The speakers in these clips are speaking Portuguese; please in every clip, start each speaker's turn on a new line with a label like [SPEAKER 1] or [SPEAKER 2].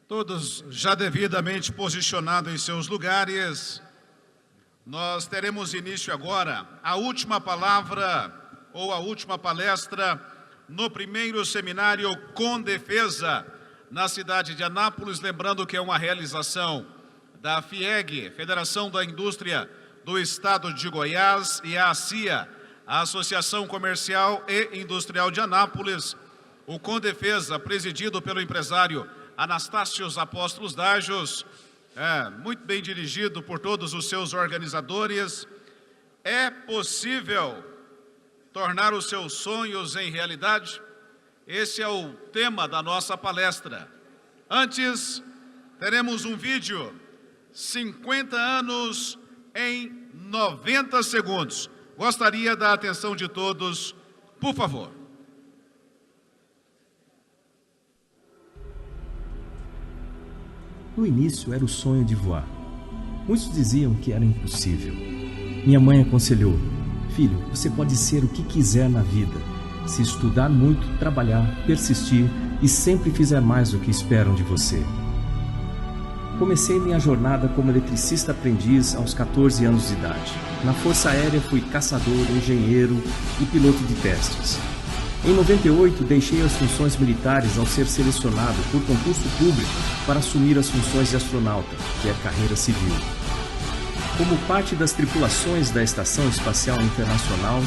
[SPEAKER 1] Todos já devidamente posicionados em seus lugares, nós teremos início agora a última palavra ou a última palestra no primeiro seminário Com Defesa na cidade de Anápolis, lembrando que é uma realização da FIEG, Federação da Indústria do Estado de Goiás, e a ACIA, a Associação Comercial e Industrial de Anápolis. O Com Defesa, presidido pelo empresário Anastácios Apóstolos Dajos, muito bem dirigido por todos os seus organizadores. É possível tornar os seus sonhos em realidade? Esse é o tema da nossa palestra. Antes, teremos um vídeo, 50 anos em 90 segundos. Gostaria da atenção de todos, por favor.
[SPEAKER 2] No início era o sonho de voar. Muitos diziam que era impossível. Minha mãe aconselhou: filho, você pode ser o que quiser na vida, se estudar muito, trabalhar, persistir e sempre fizer mais do que esperam de você. Comecei minha jornada como eletricista aprendiz aos 14 anos de idade. Na Força Aérea fui caçador, engenheiro e piloto de testes. Em 98, deixei as funções militares ao ser selecionado por concurso público para assumir as funções de astronauta, que é carreira civil. Como parte das tripulações da Estação Espacial Internacional,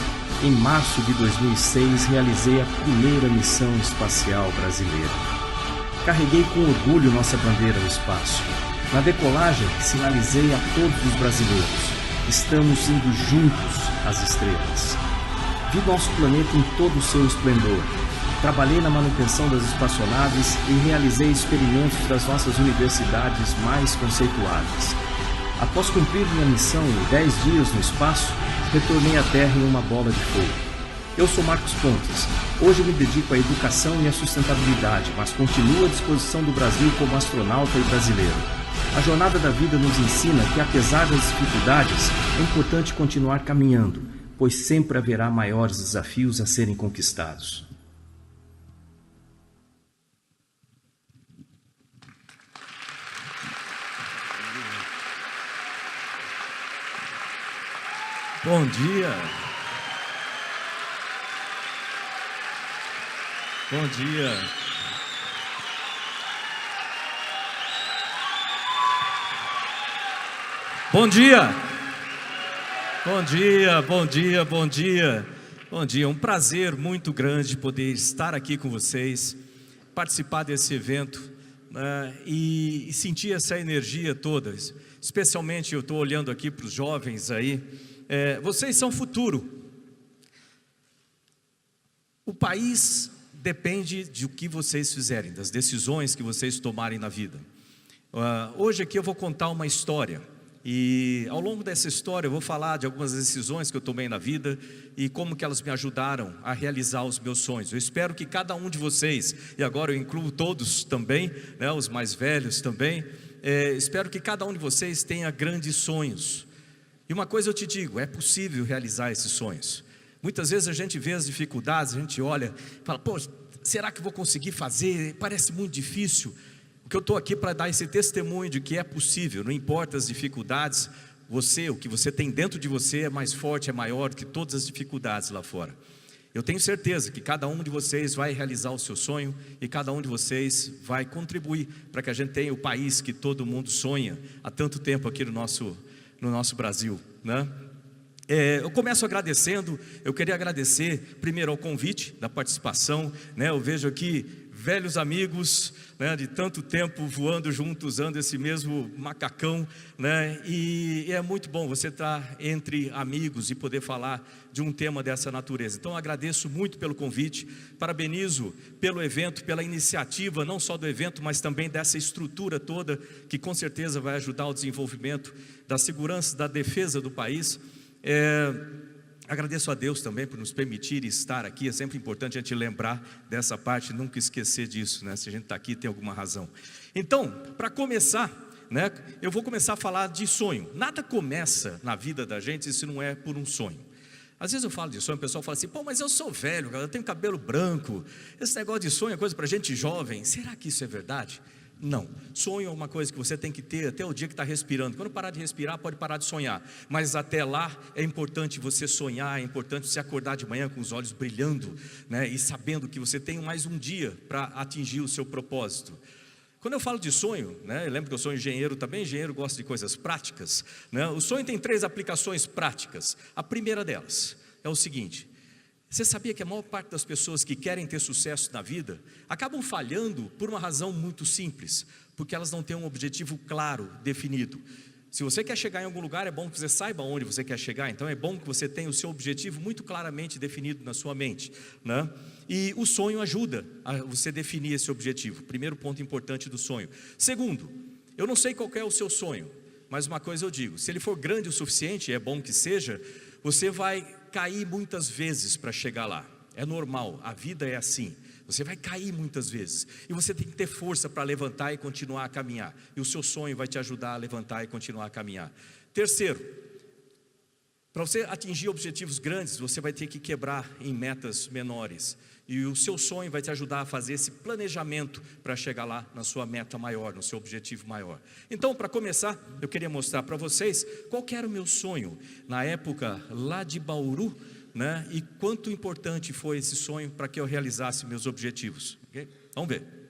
[SPEAKER 2] em março de 2006 realizei a primeira missão espacial brasileira. Carreguei com orgulho nossa bandeira no espaço. Na decolagem, sinalizei a todos os brasileiros: estamos indo juntos às estrelas. Vi nosso planeta em todo o seu esplendor. Trabalhei na manutenção das espaçonaves e realizei experimentos das nossas universidades mais conceituadas. Após cumprir minha missão em 10 dias no espaço, retornei à Terra em uma bola de fogo. Eu sou Marcos Pontes. Hoje me dedico à educação e à sustentabilidade, mas continuo à disposição do Brasil como astronauta e brasileiro. A jornada da vida nos ensina que, apesar das dificuldades, é importante continuar caminhando, pois sempre haverá maiores desafios a serem conquistados.
[SPEAKER 3] Bom dia. Bom dia. Bom dia. Bom dia, bom dia, bom dia. Bom dia, um prazer muito grande poder estar aqui com vocês, participar desse evento, né, e sentir essa energia toda. Especialmente eu estou olhando aqui para os jovens aí. Vocês são futuro. O país depende de o que vocês fizerem, das decisões que vocês tomarem na vida. Hoje aqui eu vou contar uma história. E ao longo dessa história eu vou falar de algumas decisões que eu tomei na vida e como que elas me ajudaram a realizar os meus sonhos. Eu espero que cada um de vocês, e agora eu incluo todos também, né, os mais velhos também, espero que cada um de vocês tenha grandes sonhos. E uma coisa eu te digo, é possível realizar esses sonhos. Muitas vezes a gente vê as dificuldades, a gente olha e fala: pô, será que eu vou conseguir fazer? Parece muito difícil. Eu estou aqui para dar esse testemunho de que é possível, não importa as dificuldades, o que você tem dentro de você é mais forte, é maior do que todas as dificuldades lá fora. Eu tenho certeza que cada um de vocês vai realizar o seu sonho e cada um de vocês vai contribuir para que a gente tenha o país que todo mundo sonha há tanto tempo aqui no nosso Brasil, né? Eu começo agradecendo. Eu queria agradecer primeiro ao convite da participação, né? Eu vejo aqui velhos amigos, né, de tanto tempo voando juntos, usando esse mesmo macacão, né? E é muito bom você estar entre amigos e poder falar de um tema dessa natureza. Então agradeço muito pelo convite, parabenizo pelo evento, pela iniciativa, não só do evento, mas também dessa estrutura toda, que com certeza vai ajudar o desenvolvimento da segurança, da defesa do país. Agradeço a Deus também por nos permitir estar aqui. É sempre importante a gente lembrar dessa parte, nunca esquecer disso, né? Se a gente está aqui, tem alguma razão. Então, para começar, né, eu vou começar a falar de sonho. Nada começa na vida da gente se não é por um sonho. Às vezes eu falo de sonho, o pessoal fala assim: pô, mas eu sou velho, eu tenho cabelo branco, esse negócio de sonho é coisa para gente jovem. Será que isso é verdade? Não. Sonho é uma coisa que você tem que ter até o dia que está respirando. Quando parar de respirar, pode parar de sonhar. Mas até lá é importante você sonhar, é importante você acordar de manhã com os olhos brilhando, né? E sabendo que você tem mais um dia para atingir o seu propósito. Quando eu falo de sonho, né, eu lembro que eu sou engenheiro também, engenheiro gosta de coisas práticas, né? O sonho tem 3 aplicações práticas. A primeira delas é o seguinte: você sabia que a maior parte das pessoas que querem ter sucesso na vida acabam falhando por uma razão muito simples, porque elas não têm um objetivo claro, definido. Se você quer chegar em algum lugar, é bom que você saiba onde você quer chegar. Então é bom que você tenha o seu objetivo muito claramente definido na sua mente, né? E o sonho ajuda a você definir esse objetivo. Primeiro ponto importante do sonho. Segundo, eu não sei qual é o seu sonho, mas uma coisa eu digo: se ele for grande o suficiente, é bom que seja, você vai cair muitas vezes para chegar lá. É normal, a vida é assim. Você vai cair muitas vezes e você tem que ter força para levantar e continuar a caminhar. E o seu sonho vai te ajudar a levantar e continuar a caminhar. Terceiro, para você atingir objetivos grandes, você vai ter que quebrar em metas menores. E o seu sonho vai te ajudar a fazer esse planejamento para chegar lá na sua meta maior, no seu objetivo maior. Então, para começar, eu queria mostrar para vocês qual que era o meu sonho na época lá de Bauru, né? E quanto importante foi esse sonho para que eu realizasse meus objetivos. Okay? Vamos ver.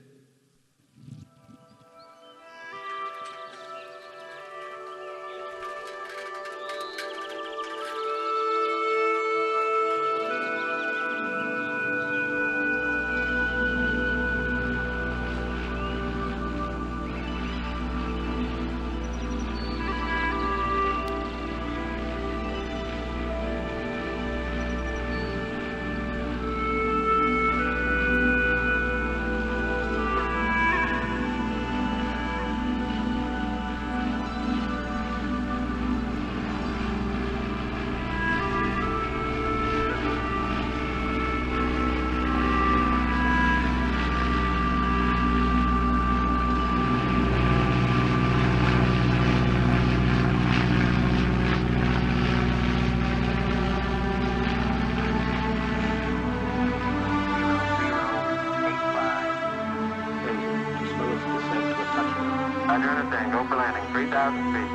[SPEAKER 4] Over landing, 3,000 feet.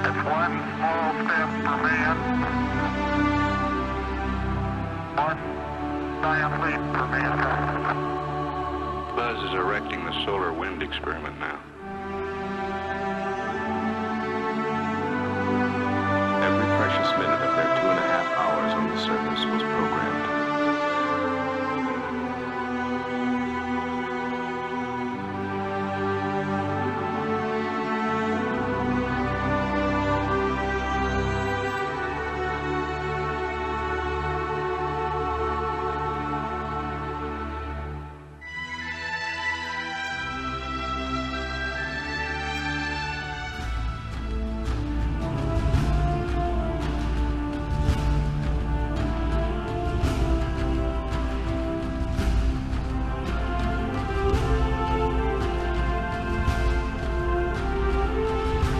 [SPEAKER 4] That's one small step for man, one giant leap for mankind. Buzz is erecting the solar wind experiment now. Every precious minute of their 2.5 hours on the surface was programmed.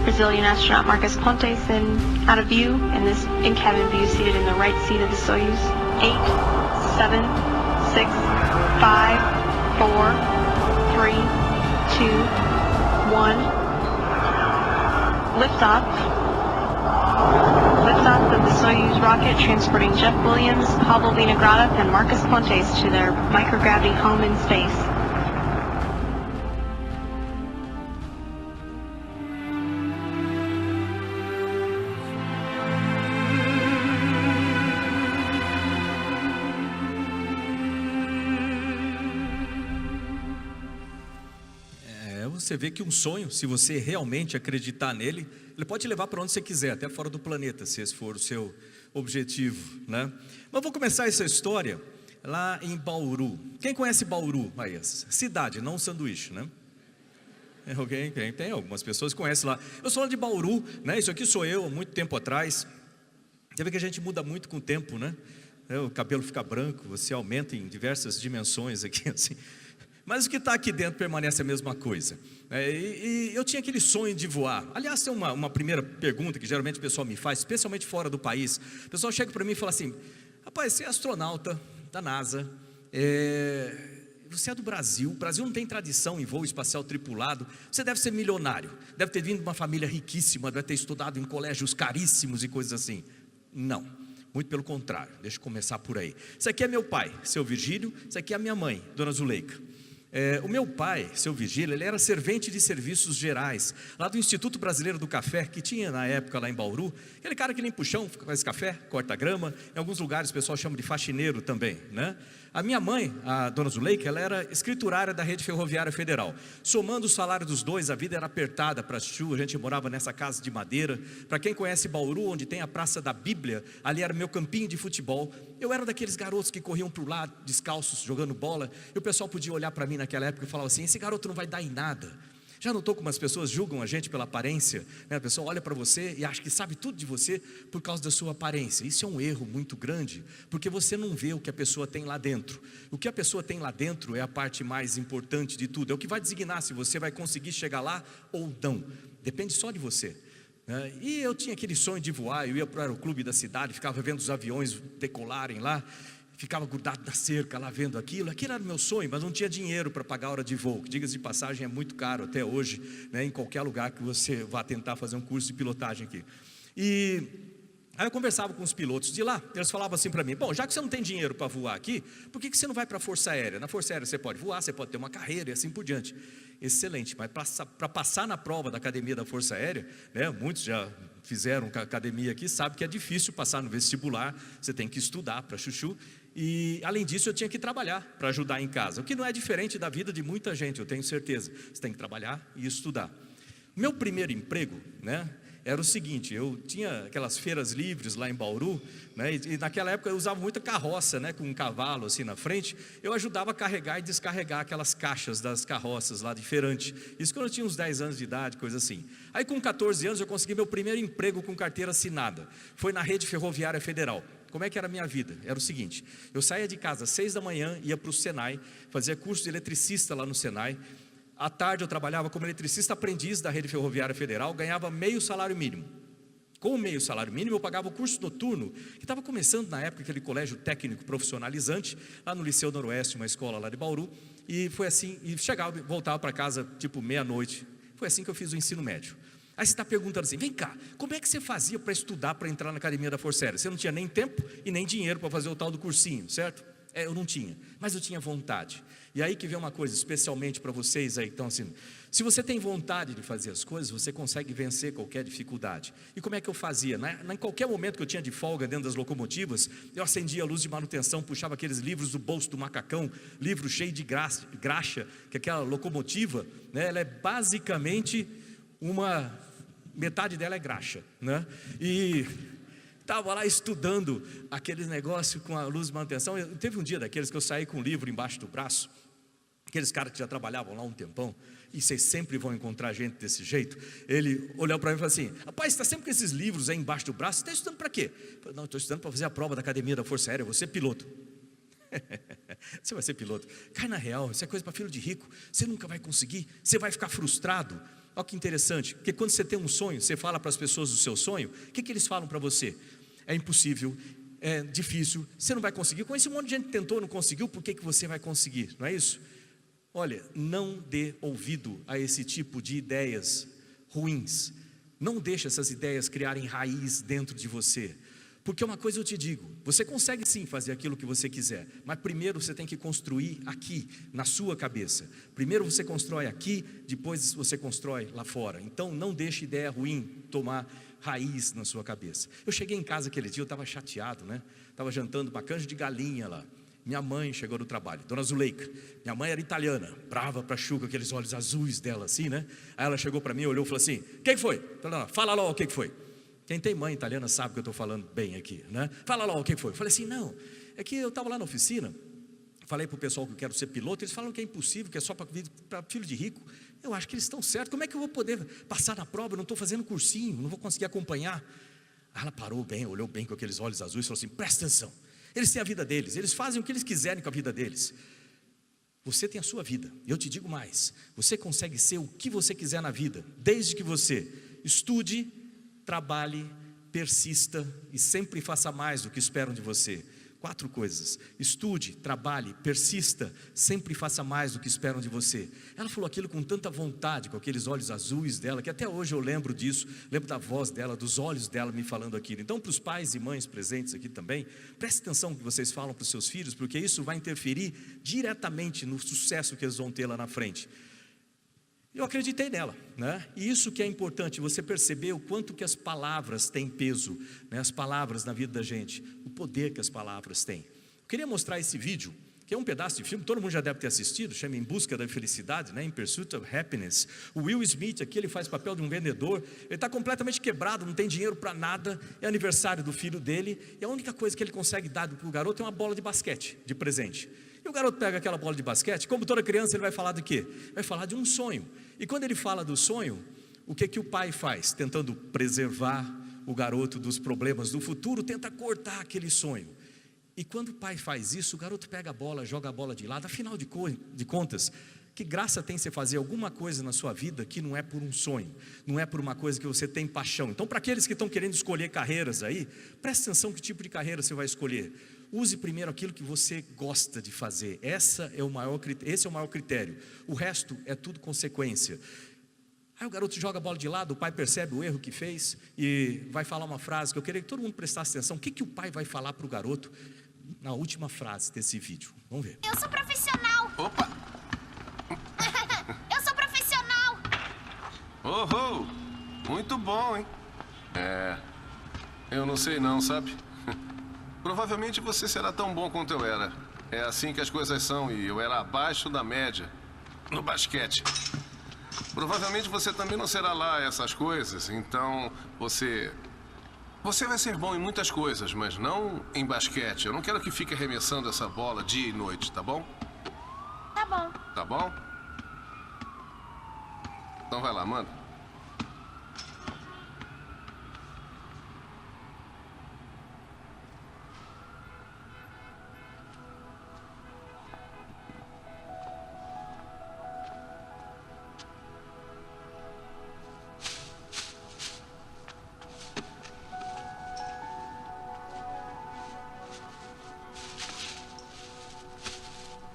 [SPEAKER 5] Brazilian astronaut Marcus Pontes out of view, and this in-cabin view seated in the right seat of the Soyuz. 8, 7, 6, 5, 4, 3, 2, 1. Liftoff. Liftoff of the Soyuz rocket transporting Jeff Williams, Pavel Vinogradov, and Marcus Pontes to their microgravity home in space.
[SPEAKER 3] Você vê que um sonho, se você realmente acreditar nele, ele pode te levar para onde você quiser, até fora do planeta, se esse for o seu objetivo, né? Mas vou começar essa história lá em Bauru. Quem conhece Bauru? Aí, cidade, não um sanduíche, né? Alguém? Tem algumas pessoas que conhecem lá. Eu sou lá de Bauru, né? Isso aqui sou eu, há muito tempo atrás. Você vê que a gente muda muito com o tempo, né? O cabelo fica branco, você aumenta em diversas dimensões aqui, assim. Mas o que está aqui dentro permanece a mesma coisa. E eu tinha aquele sonho de voar. Aliás, tem uma primeira pergunta que geralmente o pessoal me faz, especialmente fora do país. O pessoal chega para mim e fala assim: rapaz, você é astronauta da NASA, você é do Brasil, o Brasil não tem tradição em voo espacial tripulado, você deve ser milionário, deve ter vindo de uma família riquíssima, deve ter estudado em colégios caríssimos e coisas assim. Não, muito pelo contrário, deixa eu começar por aí. Isso aqui é meu pai, seu Virgílio, isso aqui é a minha mãe, dona Zuleika. O meu pai, seu Virgílio, ele era servente de serviços gerais, lá do Instituto Brasileiro do Café, que tinha na época lá em Bauru, aquele cara que limpa o chão, faz café, corta grama, em alguns lugares o pessoal chama de faxineiro também, né? A minha mãe, a dona Zuleika, ela era escriturária da Rede Ferroviária Federal. Somando o salário dos dois, a vida era apertada para a Chu, a gente morava nessa casa de madeira. Para quem conhece Bauru, onde tem a Praça da Bíblia, ali era meu campinho de futebol. Eu era daqueles garotos que corriam para o lado, descalços, jogando bola, e o pessoal podia olhar para mim naquela época e falar assim: esse garoto não vai dar em nada. Já notou como as pessoas julgam a gente pela aparência, né? A pessoa olha para você e acha que sabe tudo de você por causa da sua aparência. Isso é um erro muito grande, porque você não vê o que a pessoa tem lá dentro. O que a pessoa tem lá dentro é a parte mais importante de tudo, é o que vai designar se você vai conseguir chegar lá ou não. Depende só de você. E eu tinha aquele sonho de voar, eu ia para o aeroclube da cidade, ficava vendo os aviões decolarem lá, ficava grudado na cerca lá vendo aquilo era o meu sonho, mas não tinha dinheiro para pagar a hora de voo, que diga-se de passagem é muito caro até hoje, né, em qualquer lugar que você vá tentar fazer um curso de pilotagem aqui. E aí eu conversava com os pilotos de lá, eles falavam assim para mim: bom, já que você não tem dinheiro para voar aqui, por que você não vai para a Força Aérea? Na Força Aérea você pode voar, você pode ter uma carreira e assim por diante. Excelente, mas para passar na prova da academia da Força Aérea, né, muitos já fizeram academia aqui, sabem que é difícil passar no vestibular, você tem que estudar para chuchu. E além disso eu tinha que trabalhar para ajudar em casa, o que não é diferente da vida de muita gente, eu tenho certeza. Você tem que trabalhar e estudar. Meu primeiro emprego, né, era o seguinte: eu tinha aquelas feiras livres lá em Bauru, né, e naquela época eu usava muita carroça, né, com um cavalo assim na frente. Eu ajudava a carregar e descarregar aquelas caixas das carroças lá de feirante. Isso quando eu tinha uns 10 anos de idade, coisa assim. Aí com 14 anos eu consegui meu primeiro emprego com carteira assinada, foi na Rede Ferroviária Federal. Como é que era a minha vida? Era o seguinte: eu saía de casa às 6 da manhã, ia para o Senai, fazia curso de eletricista lá no Senai. À tarde eu trabalhava como eletricista aprendiz da Rede Ferroviária Federal, ganhava meio salário mínimo. Com o meio salário mínimo eu pagava o curso noturno, que estava começando na época, aquele colégio técnico profissionalizante, lá no Liceu Noroeste, uma escola lá de Bauru. E foi assim, e chegava, voltava para casa tipo meia-noite. Foi assim que eu fiz o ensino médio. Aí você está perguntando assim: vem cá, como é que você fazia para estudar, para entrar na academia da Força Aérea? Você não tinha nem tempo e nem dinheiro para fazer o tal do cursinho, certo? Eu não tinha, mas eu tinha vontade. E aí que vem uma coisa, especialmente para vocês aí, então assim, se você tem vontade de fazer as coisas, você consegue vencer qualquer dificuldade. E como é que eu fazia? Em qualquer momento que eu tinha de folga dentro das locomotivas, eu acendia a luz de manutenção, puxava aqueles livros do bolso do macacão, livro cheio de graxa, que aquela locomotiva, né, ela é basicamente metade dela é graxa, né? E estava lá estudando aquele negócio com a luz de manutenção. Teve um dia daqueles que eu saí com um livro embaixo do braço, aqueles caras que já trabalhavam lá um tempão, e vocês sempre vão encontrar gente desse jeito. Ele olhou para mim e falou assim: rapaz, você está sempre com esses livros aí embaixo do braço, você está estudando para quê? Eu falei: não, estou estudando para fazer a prova da academia da Força Aérea, eu vou ser piloto. Você vai ser piloto? Cai na real, isso é coisa para filho de rico, você nunca vai conseguir, você vai ficar frustrado. Olha que interessante, porque quando você tem um sonho, você fala para as pessoas do seu sonho, o que eles falam para você? É impossível, é difícil, você não vai conseguir. Com esse monte de gente que tentou, não conseguiu, por que você vai conseguir? Não é isso? Olha, não dê ouvido a esse tipo de ideias ruins. Não deixe essas ideias criarem raiz dentro de você. Porque uma coisa eu te digo: você consegue sim fazer aquilo que você quiser, mas primeiro você tem que construir aqui, na sua cabeça. Primeiro você constrói aqui, depois você constrói lá fora. Então não deixe ideia ruim tomar raiz na sua cabeça. Eu cheguei em casa aquele dia, eu estava chateado, né? Estava jantando uma canja de galinha lá. Minha mãe chegou do trabalho, dona Zuleika. Minha mãe era italiana, brava pra chuca, aqueles olhos azuis dela assim, né? Aí ela chegou para mim, olhou e falou assim: o que foi? Fala logo o que foi. Quem tem mãe italiana sabe que eu estou falando bem aqui, né? Fala logo o que foi. Eu falei assim: não, é que eu estava lá na oficina, falei para o pessoal que eu quero ser piloto, eles falam que é impossível, que é só para filho de rico. Eu acho que eles estão certos, como é que eu vou poder passar na prova? Eu não estou fazendo cursinho, não vou conseguir acompanhar. Aí ela parou bem, olhou bem com aqueles olhos azuis e falou assim: presta atenção, eles têm a vida deles, eles fazem o que eles quiserem com a vida deles. Você tem a sua vida, eu te digo mais, você consegue ser o que você quiser na vida, desde que você estude, trabalhe, persista e sempre faça mais do que esperam de você. 4 coisas: estude, trabalhe, persista, sempre faça mais do que esperam de você. Ela falou aquilo com tanta vontade, com aqueles olhos azuis dela, que até hoje eu lembro disso, lembro da voz dela, dos olhos dela me falando aquilo. Então, para os pais e mães presentes aqui também, preste atenção no que vocês falam para os seus filhos, porque isso vai interferir diretamente no sucesso que eles vão ter lá na frente. Eu acreditei nela, né? E isso que é importante, você perceber o quanto que as palavras têm peso, né? As palavras na vida da gente, o poder que as palavras têm. Eu queria mostrar esse vídeo, que é um pedaço de filme, todo mundo já deve ter assistido, chama Em Busca da Felicidade, né? In Pursuit of Happiness. O Will Smith aqui, ele faz o papel de um vendedor, ele está completamente quebrado, não tem dinheiro para nada, é aniversário do filho dele, e a única coisa que ele consegue dar para o garoto é uma bola de basquete, de presente. E o garoto pega aquela bola de basquete, como toda criança ele vai falar do quê? Vai falar de um sonho. E quando ele fala do sonho, o que o pai faz? Tentando preservar o garoto dos problemas do futuro, tenta cortar aquele sonho. E quando o pai faz isso, o garoto pega a bola, joga a bola de lado. Afinal de contas, que graça tem você fazer alguma coisa na sua vida que não é por um sonho, não é por uma coisa que você tem paixão? Então, para aqueles que estão querendo escolher carreiras aí, preste atenção que tipo de carreira você vai escolher. Use primeiro aquilo que você gosta de fazer. Esse é o maior critério. O resto é tudo consequência. Aí o garoto joga a bola de lado, o pai percebe o erro que fez e vai falar uma frase que eu queria que todo mundo prestasse atenção. O que o pai vai falar para o garoto na última frase desse vídeo? Vamos ver.
[SPEAKER 6] Eu sou profissional.
[SPEAKER 7] Opa!
[SPEAKER 6] Eu sou profissional.
[SPEAKER 7] Oh, muito bom, hein? Eu não sei não, sabe? Provavelmente você será tão bom quanto eu era. É assim que as coisas são e eu era abaixo da média no basquete. Provavelmente você também não será lá essas coisas, então você vai ser bom em muitas coisas, mas não em basquete. Eu não quero que fique arremessando essa bola dia e noite, tá bom?
[SPEAKER 6] Tá bom.
[SPEAKER 7] Tá bom? Então vai lá, manda.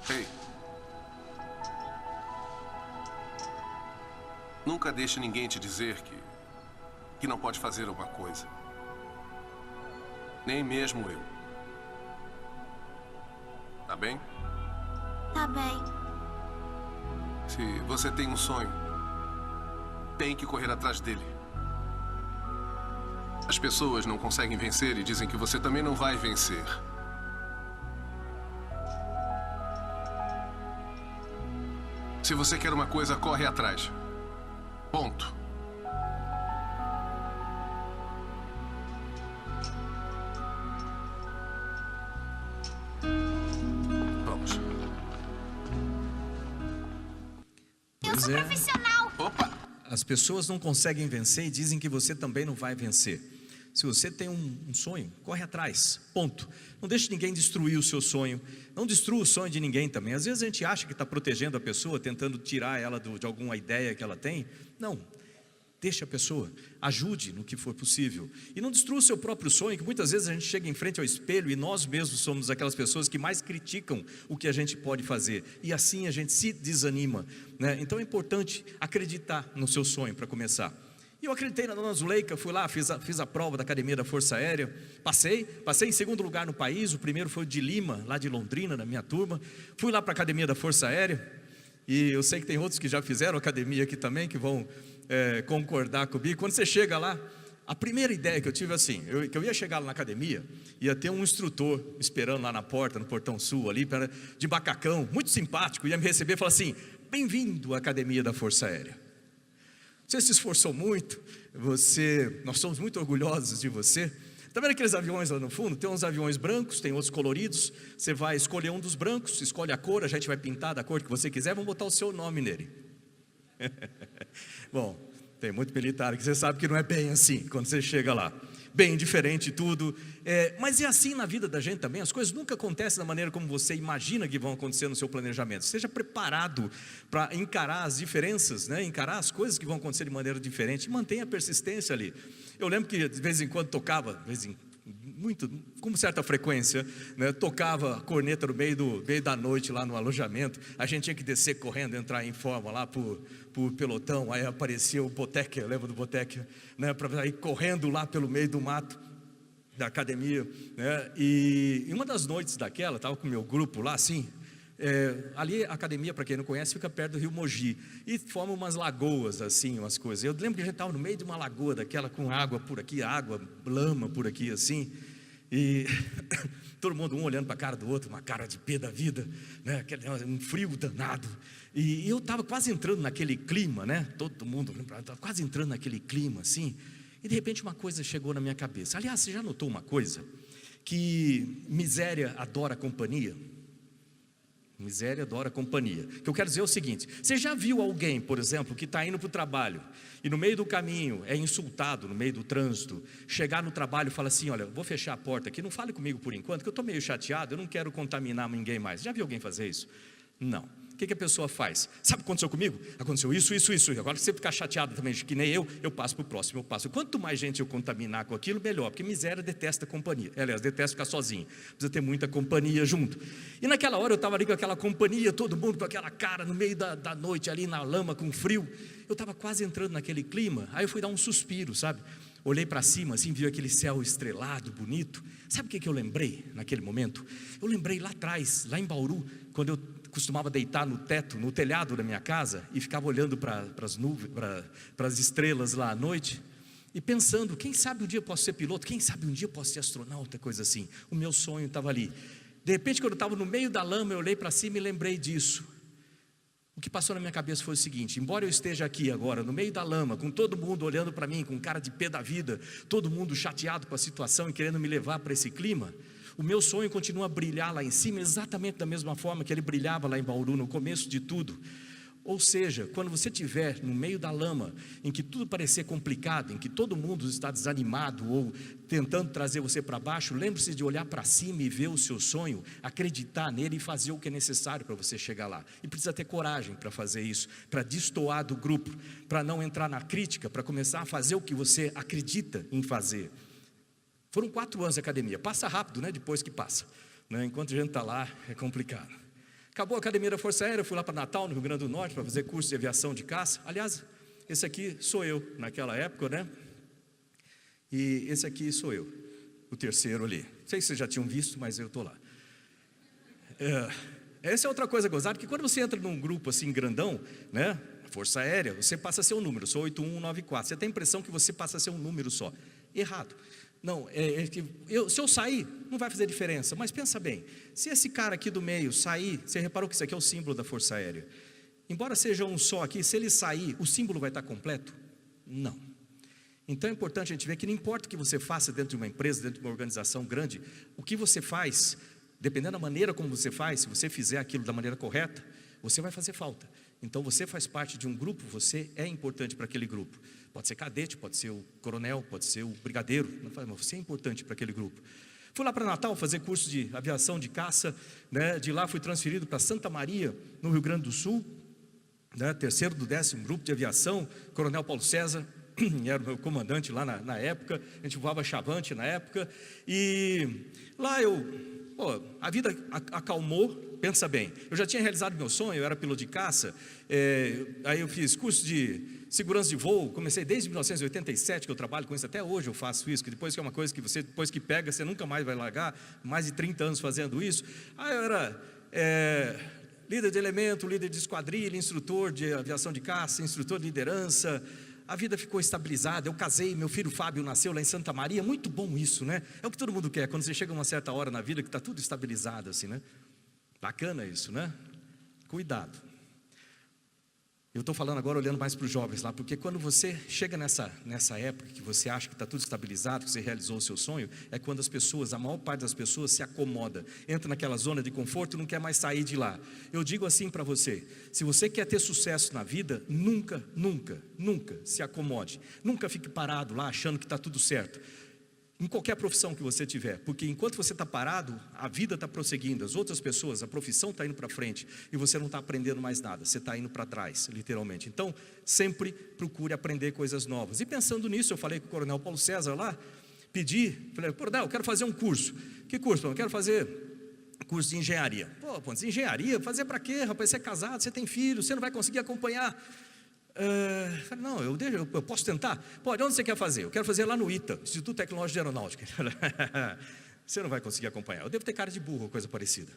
[SPEAKER 7] Ei. Nunca deixe ninguém te dizer que não pode fazer uma coisa. Nem mesmo eu. Tá bem?
[SPEAKER 6] Tá bem.
[SPEAKER 7] Se você tem um sonho, tem que correr atrás dele. As pessoas não conseguem vencer e dizem que você também não vai vencer. Se você quer uma coisa, corre atrás. Ponto. Vamos.
[SPEAKER 6] Eu sou profissional.
[SPEAKER 7] Opa!
[SPEAKER 3] As pessoas não conseguem vencer e dizem que você também não vai vencer. Se você tem um sonho, corre atrás, ponto. Não deixe ninguém destruir o seu sonho. Não destrua o sonho de ninguém também. Às vezes a gente acha que está protegendo a pessoa, tentando tirar ela de alguma ideia que ela tem. Não, deixe a pessoa, ajude no que for possível. E não destrua o seu próprio sonho, que muitas vezes a gente chega em frente ao espelho e nós mesmos somos aquelas pessoas que mais criticam o que a gente pode fazer. E assim a gente se desanima, né? Então é importante acreditar no seu sonho para começar. E eu acreditei na dona Zuleika, fui lá, fiz a prova da Academia da Força Aérea, passei em segundo lugar no país, o primeiro foi o de Lima, lá de Londrina, na minha turma. Fui lá para a Academia da Força Aérea, e eu sei que tem outros que já fizeram academia aqui também, que vão concordar comigo. Quando você chega lá, a primeira ideia que eu tive assim, que eu ia chegar lá na academia, ia ter um instrutor esperando lá na porta, no portão sul ali, de macacão, muito simpático, ia me receber e falar assim: bem-vindo à Academia da Força Aérea. Você se esforçou muito, nós somos muito orgulhosos de você. Está vendo aqueles aviões lá no fundo? Tem uns aviões brancos, tem outros coloridos. Você vai escolher um dos brancos, escolhe a cor, a gente vai pintar da cor que você quiser, vamos botar o seu nome nele. Bom, tem muito militar que você sabe que não é bem assim, quando você chega lá. Bem diferente tudo, mas é assim na vida da gente também. As coisas nunca acontecem da maneira como você imagina que vão acontecer no seu planejamento. Seja preparado para encarar as diferenças, né? Encarar as coisas que vão acontecer de maneira diferente. Mantenha a persistência ali. Eu lembro que de vez em quando tocava, com certa frequência, né, tocava a corneta no meio da noite lá no alojamento. A gente tinha que descer correndo, entrar em forma lá por pelotão. Aí aparecia o Boteca, lembra do Boteca, né, para ir correndo lá pelo meio do mato da academia, né? E uma das noites daquela, estava com o meu grupo lá assim. Ali a academia, para quem não conhece, fica perto do rio Mogi e forma umas lagoas assim, umas coisas. Eu lembro que a gente estava no meio de uma lagoa daquela, com água por aqui, água, lama por aqui assim, e todo mundo um olhando para a cara do outro, uma cara de pé da vida, né? Um frio danado, e eu estava quase entrando naquele clima, né? Todo mundo estava quase entrando naquele clima assim, e de repente uma coisa chegou na minha cabeça. Aliás, você já notou uma coisa? Que miséria adora companhia? Miséria adora companhia. O que eu quero dizer é o seguinte: você já viu alguém, por exemplo, que está indo para o trabalho e no meio do caminho é insultado, no meio do trânsito, chegar no trabalho e fala assim: olha, vou fechar a porta aqui, não fale comigo por enquanto, que eu estou meio chateado, eu não quero contaminar ninguém mais. Já viu alguém fazer isso? Não. O que a pessoa faz? Sabe o que aconteceu comigo? Aconteceu isso. Agora, se você ficar chateado também, que nem eu passo para o próximo, eu passo. Quanto mais gente eu contaminar com aquilo, melhor, porque miséria detesta companhia. Aliás, detesta ficar sozinho, precisa ter muita companhia junto. E naquela hora eu estava ali com aquela companhia, todo mundo com aquela cara, no meio da noite, ali na lama, com frio. Eu estava quase entrando naquele clima, aí eu fui dar um suspiro, sabe? Olhei para cima, assim, vi aquele céu estrelado, bonito. Sabe o que eu lembrei naquele momento? Eu lembrei lá atrás, lá em Bauru, quando eu costumava deitar no teto, no telhado da minha casa, e ficava olhando para as nuvens, para as estrelas lá à noite, e pensando: quem sabe um dia eu posso ser piloto, quem sabe um dia eu posso ser astronauta, coisa assim. O meu sonho estava ali. De repente, quando eu estava no meio da lama, eu olhei para cima e lembrei disso. O que passou na minha cabeça foi o seguinte: embora eu esteja aqui agora, no meio da lama, com todo mundo olhando para mim, com cara de pé da vida, todo mundo chateado com a situação e querendo me levar para esse clima, o meu sonho continua a brilhar lá em cima, exatamente da mesma forma que ele brilhava lá em Bauru, no começo de tudo. Ou seja, quando você estiver no meio da lama, em que tudo parecer complicado, em que todo mundo está desanimado ou tentando trazer você para baixo, lembre-se de olhar para cima e ver o seu sonho, acreditar nele e fazer o que é necessário para você chegar lá. E precisa ter coragem para fazer isso, para destoar do grupo, para não entrar na crítica, para começar a fazer o que você acredita em fazer. Foram 4 anos de academia, passa rápido, né? Depois que passa, né? Enquanto a gente está lá, é complicado. Acabou a academia da Força Aérea, eu fui lá para Natal, no Rio Grande do Norte, para fazer curso de aviação de caça. Aliás, esse aqui sou eu, naquela época, né? E esse aqui sou eu, o terceiro ali. Não sei se vocês já tinham visto, mas eu estou lá. Essa é outra coisa gozada, que quando você entra num grupo assim grandão, né? Força Aérea, você passa a ser um número, eu sou 8194. Você tem a impressão que você passa a ser um número só. Errado. Não, se eu sair, não vai fazer diferença. Mas pensa bem, se esse cara aqui do meio sair, você reparou que isso aqui é o símbolo da Força Aérea. Embora seja um só aqui, se ele sair, o símbolo vai estar completo? Não. Então é importante a gente ver que não importa o que você faça dentro de uma empresa, dentro de uma organização grande, o que você faz, dependendo da maneira como você faz, se você fizer aquilo da maneira correta, você vai fazer falta. Então você faz parte de um grupo, você é importante para aquele grupo. Pode ser cadete, pode ser o coronel, pode ser o brigadeiro, mas você é importante para aquele grupo. Fui lá para Natal fazer curso de aviação de caça, né? De lá fui transferido para Santa Maria, no Rio Grande do Sul, né? 3º do 10º grupo de aviação, Coronel Paulo César, era o meu comandante lá na época, a gente voava Chavante na época, e lá a vida acalmou. Pensa bem, eu já tinha realizado meu sonho, eu era piloto de caça, aí eu fiz curso de segurança de voo, comecei desde 1987 que eu trabalho com isso, até hoje eu faço isso, que depois que é uma coisa que você, depois que pega, você nunca mais vai largar, mais de 30 anos fazendo isso. Aí eu era líder de elemento, líder de esquadrilha, instrutor de aviação de caça, instrutor de liderança. A vida ficou estabilizada, eu casei, meu filho Fábio nasceu lá em Santa Maria. Muito bom isso, né? É o que todo mundo quer, quando você chega a uma certa hora na vida que está tudo estabilizado assim, né? Bacana isso, né? Cuidado. Eu estou falando agora olhando mais para os jovens lá, porque quando você chega nessa época que você acha que está tudo estabilizado, que você realizou o seu sonho, é quando as pessoas, a maior parte das pessoas se acomoda, entra naquela zona de conforto e não quer mais sair de lá. Eu digo assim para você: se você quer ter sucesso na vida, nunca, nunca, nunca se acomode, nunca fique parado lá achando que está tudo certo. Em qualquer profissão que você tiver, porque enquanto você está parado, a vida está prosseguindo, as outras pessoas, a profissão está indo para frente, e você não está aprendendo mais nada, você está indo para trás, literalmente. Então, sempre procure aprender coisas novas. E pensando nisso, eu falei com o Coronel Paulo César lá, pedi, falei, pô, eu quero fazer um curso. Que curso? Eu quero fazer curso de engenharia. Pô, engenharia? Fazer para quê, rapaz? Você é casado, você tem filho, você não vai conseguir acompanhar. Falei, não, eu posso tentar? Pode, onde você quer fazer? Eu quero fazer lá no ITA, Instituto Tecnológico de Aeronáutica. Você não vai conseguir acompanhar. Eu devo ter cara de burro, coisa parecida,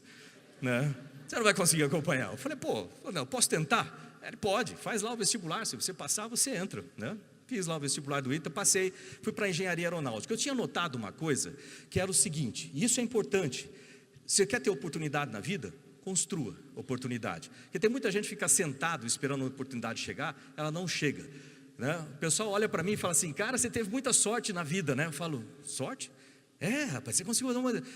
[SPEAKER 3] né? Você não vai conseguir acompanhar. Eu falei, pô, não, posso tentar? Ele pode, faz lá o vestibular, se você passar, você entra, né? Fiz lá o vestibular do ITA, passei, fui para a engenharia aeronáutica. Eu tinha notado uma coisa, que era o seguinte, e isso é importante, você quer ter oportunidade na vida? Construa oportunidade. Porque tem muita gente que fica sentado esperando a oportunidade chegar, ela não chega, né? O pessoal olha para mim e fala assim, cara, você teve muita sorte na vida, né? Eu falo, sorte? É, rapaz, você conseguiu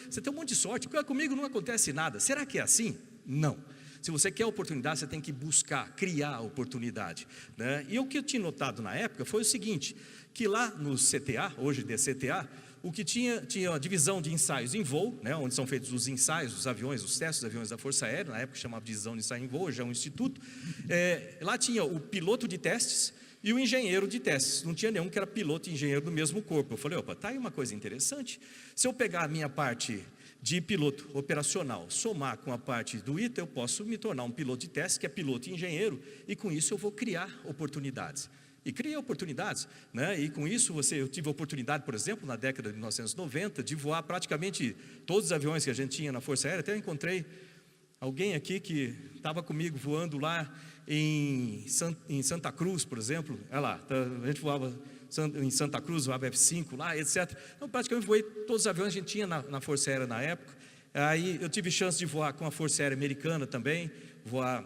[SPEAKER 3] você tem um monte de sorte, comigo não acontece nada. Será que é assim? Não. Se você quer oportunidade, você tem que buscar, criar oportunidade, né? E o que eu tinha notado na época foi o seguinte, que lá no CTA, hoje DCTA, o que tinha a divisão de ensaios em voo, né, onde são feitos os ensaios dos aviões, os testes dos aviões da Força Aérea, na época chamava de divisão de ensaio em voo, hoje é um instituto. Lá tinha o piloto de testes e o engenheiro de testes, não tinha nenhum que era piloto e engenheiro do mesmo corpo. Eu falei, opa, tá aí uma coisa interessante, se eu pegar a minha parte de piloto operacional, somar com a parte do ITA, eu posso me tornar um piloto de teste, que é piloto e engenheiro, e com isso eu vou criar oportunidades. E criei oportunidades, né? E com isso eu tive a oportunidade, por exemplo, na década de 1990, de voar praticamente todos os aviões que a gente tinha na Força Aérea. Até eu encontrei alguém aqui que estava comigo voando lá em Santa Cruz, por exemplo. Olha lá, a gente voava em Santa Cruz, voava F-5 lá, etc. Então, praticamente voei todos os aviões que a gente tinha na Força Aérea na época. Aí eu tive chance de voar com a Força Aérea Americana também, voar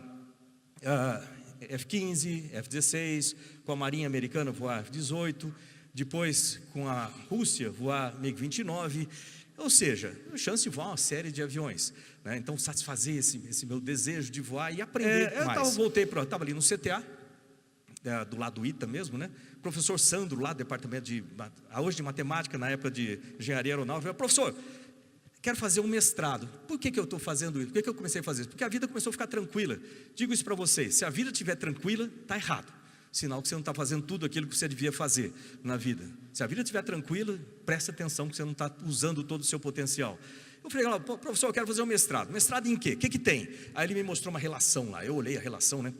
[SPEAKER 3] F-15, F-16, com a Marinha Americana voar F-18, depois com a Rússia voar MiG-29, ou seja, a chance de voar uma série de aviões, né? Então satisfazer esse meu desejo de voar e aprender mais. Eu estava ali no CTA, do lado do ITA mesmo, né? O professor Sandro lá do departamento hoje de matemática, na época de engenharia aeronáutica, professor, quero fazer um mestrado. Por que eu estou fazendo isso? Por que eu comecei a fazer isso? Porque a vida começou a ficar tranquila. Digo isso para vocês, se a vida estiver tranquila, está errado. Sinal que você não está fazendo tudo aquilo que você devia fazer na vida. Se a vida estiver tranquila, presta atenção que você não está usando todo o seu potencial. Eu falei, professor, eu quero fazer um mestrado. Mestrado em quê? O que tem? Aí ele me mostrou uma relação lá. Eu olhei a relação, né?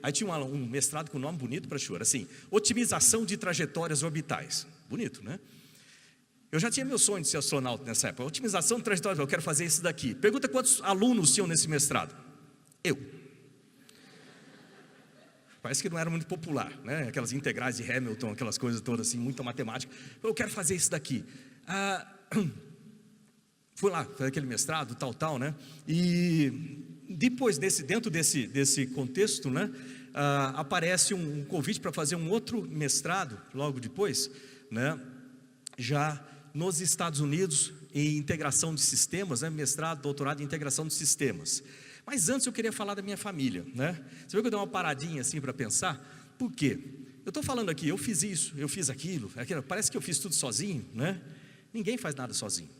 [SPEAKER 3] Aí tinha um mestrado com nome bonito para chorar, assim, otimização de trajetórias orbitais. Bonito, né? Eu já tinha meu sonho de ser astronauta nessa época. Otimização de trajetórias, eu quero fazer isso daqui. Pergunta quantos alunos tinham nesse mestrado. Eu. Parece que não era muito popular, né? Aquelas integrais de Hamilton, aquelas coisas todas assim, muita matemática. Eu quero fazer isso daqui. Fui lá, fazer aquele mestrado, tal, né? E depois, dentro desse contexto, né? Aparece um convite para fazer um outro mestrado, logo depois, né? Já nos Estados Unidos, em integração de sistemas, né? Mestrado, doutorado em integração de sistemas. Mas antes eu queria falar da minha família, né? Você viu que eu dei uma paradinha assim para pensar? Por quê? Eu estou falando aqui, eu fiz isso, eu fiz aquilo, parece que eu fiz tudo sozinho, né? Ninguém faz nada sozinho.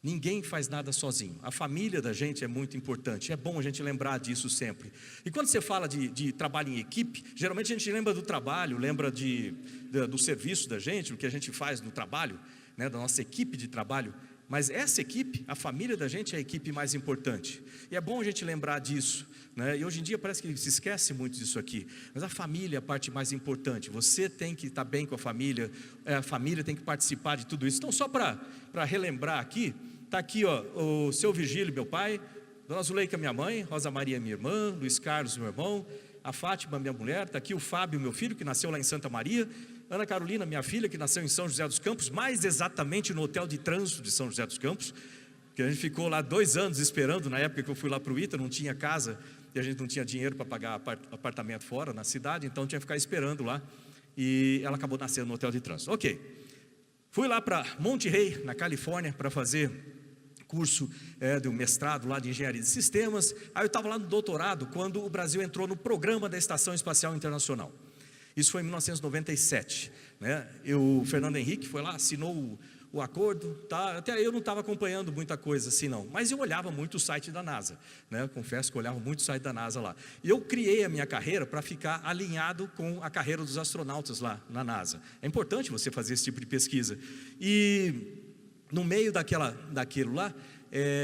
[SPEAKER 3] Ninguém faz nada sozinho. A família da gente é muito importante. É bom a gente lembrar disso sempre. E quando você fala de trabalho em equipe, geralmente a gente lembra do trabalho, lembra do serviço da gente, o que a gente faz no trabalho, né, da nossa equipe de trabalho. Mas essa equipe, a família da gente é a equipe mais importante. E é bom a gente lembrar disso, né? E hoje em dia parece que se esquece muito disso aqui. Mas a família é a parte mais importante. Você tem que estar bem com a família tem que participar de tudo isso. Então, só para relembrar aqui, está aqui ó, o seu Virgílio, meu pai, Dona Zuleika, minha mãe, Rosa Maria, minha irmã, Luiz Carlos, meu irmão, a Fátima, minha mulher, está aqui o Fábio, meu filho, que nasceu lá em Santa Maria, Ana Carolina, minha filha, que nasceu em São José dos Campos, mais exatamente no hotel de trânsito de São José dos Campos, que a gente ficou lá 2 anos esperando. Na época que eu fui lá para o ITA, não tinha casa, e a gente não tinha dinheiro para pagar apartamento fora, na cidade, então tinha que ficar esperando lá, e ela acabou nascendo no hotel de trânsito. Ok, fui lá para Monte Rey, na Califórnia, para fazer curso do mestrado lá de engenharia de sistemas. Aí eu estava lá no doutorado, quando o Brasil entrou no programa da Estação Espacial Internacional. Isso foi em 1997, né? O Fernando Henrique foi lá, assinou o acordo, tá? Até eu não estava acompanhando muita coisa assim não, mas eu olhava muito o site da NASA, né? Confesso que eu olhava muito o site da NASA lá. E eu criei a minha carreira para ficar alinhado com a carreira dos astronautas lá na NASA. É importante você fazer esse tipo de pesquisa. E no meio daquilo lá,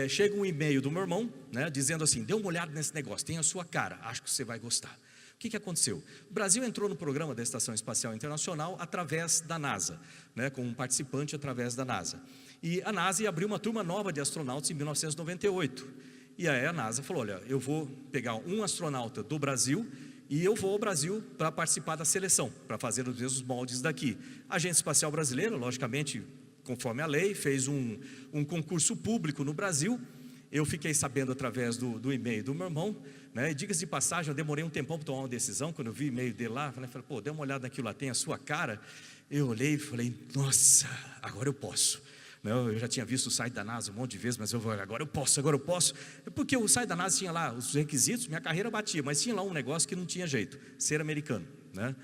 [SPEAKER 3] chega um e-mail do meu irmão, né, dizendo assim: dê uma olhada nesse negócio, tem a sua cara, acho que você vai gostar. O que aconteceu? O Brasil entrou no programa da Estação Espacial Internacional através da NASA, né, como um participante através da NASA. E a NASA abriu uma turma nova de astronautas em 1998. E aí a NASA falou: olha, eu vou pegar um astronauta do Brasil e eu vou ao Brasil para participar da seleção, para fazer os mesmos moldes daqui. A Agência Espacial Brasileira, logicamente, conforme a lei, fez um concurso público no Brasil. Eu fiquei sabendo através do e-mail do meu irmão, né? E diga-se de passagem, eu demorei um tempão para tomar uma decisão. Quando eu vi o e-mail dele lá, falei: pô, dê uma olhada naquilo lá, tem a sua cara. Eu olhei e falei: nossa, agora eu posso. Eu já tinha visto o site da NASA um monte de vezes, mas agora eu posso. Porque o site da NASA tinha lá os requisitos, minha carreira batia, mas tinha lá um negócio que não tinha jeito: ser americano, né?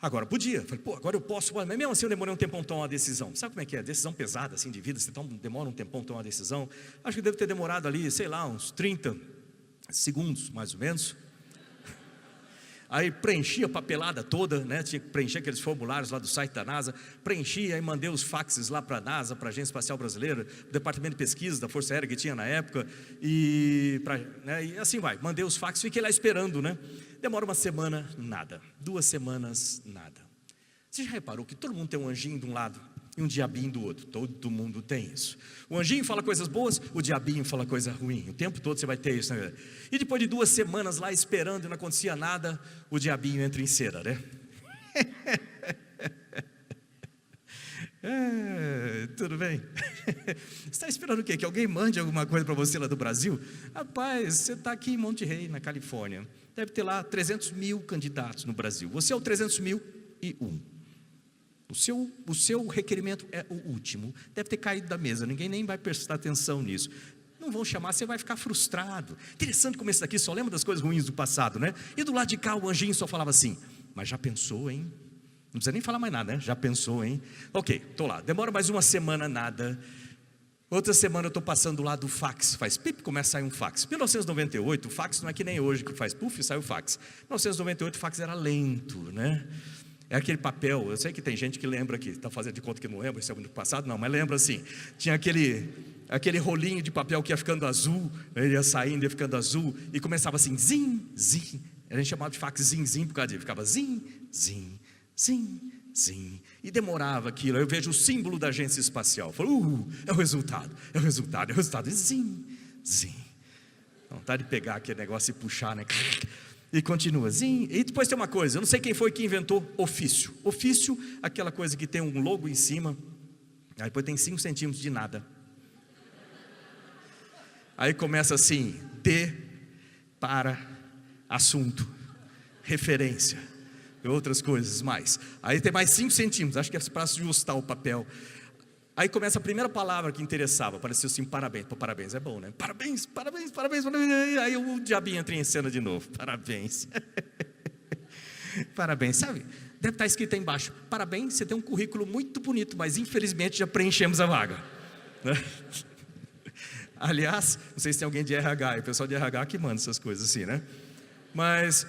[SPEAKER 3] Agora podia, falei: pô, agora eu posso, mas mesmo assim eu demorei um tempão para tomar uma decisão. Sabe como é que é? Decisão pesada assim de vida, você demora um tempão para tomar uma decisão. Acho que deve ter demorado ali, sei lá, uns 30 segundos, mais ou menos. Aí preenchi a papelada toda, né? Tinha que preencher aqueles formulários lá do site da NASA. Preenchi, aí mandei os faxes lá para a NASA, para a Agência Espacial Brasileira, para o Departamento de Pesquisa da Força Aérea que tinha na época. E assim vai, mandei os faxes, fiquei lá esperando, né? Demora uma semana, nada. 2 semanas, nada. Você já reparou que todo mundo tem um anjinho de um lado e um diabinho do outro? Todo mundo tem isso. O anjinho fala coisas boas, o diabinho fala coisa ruim. O tempo todo você vai ter isso, né? E depois de 2 semanas lá esperando e não acontecia nada, o diabinho entra em cena, né? Tudo bem? Você está esperando o quê? Que alguém mande alguma coisa para você lá do Brasil? Rapaz, você está aqui em Monte Rey, na Califórnia. Deve ter lá 300 mil candidatos no Brasil. Você é o 300.001. O seu requerimento é o último. Deve ter caído da mesa, ninguém nem vai prestar atenção nisso. Não vão chamar, você vai ficar frustrado. Interessante como esse daqui só lembra das coisas ruins do passado, né? E do lado de cá o anjinho só falava assim: mas já pensou, hein? Não precisa nem falar mais nada, né? Já pensou, hein? Ok, estou lá, demora mais 1 semana, nada. Outra semana eu estou passando lá do fax, faz pip, começa a sair um fax. 1998, o fax não é que nem hoje que faz puff e sai o fax. 1998 o fax era lento, né? É aquele papel, eu sei que tem gente que lembra que está fazendo de conta que não lembra, isso é muito passado, não, mas lembra assim, tinha aquele rolinho de papel que ia ficando azul, ele ia saindo, ia ficando azul, e começava assim, zim, zim, a gente chamava de fax zim, zim, por causa disso, ficava zim, zim, zim, zim, e demorava aquilo. Eu vejo o símbolo da agência espacial, eu falo, é o resultado, zim, zim, vontade de pegar aquele negócio e puxar, né? E continua, zim. E depois tem uma coisa, eu não sei quem foi que inventou ofício. Ofício, aquela coisa que tem um logo em cima, aí depois tem 5 centímetros de nada. Aí começa assim, D para assunto, referência, e outras coisas mais. Aí tem mais 5 centímetros, acho que é para ajustar o papel. Aí começa a primeira palavra que interessava, parecia assim, parabéns. Pô, parabéns é bom, né? Parabéns. Aí o diabinho entra em cena de novo, parabéns. Parabéns, sabe? Deve estar escrito aí embaixo: parabéns, você tem um currículo muito bonito, mas infelizmente já preenchemos a vaga. Aliás, não sei se tem alguém de RH, é o pessoal de RH que manda essas coisas assim, né? Mas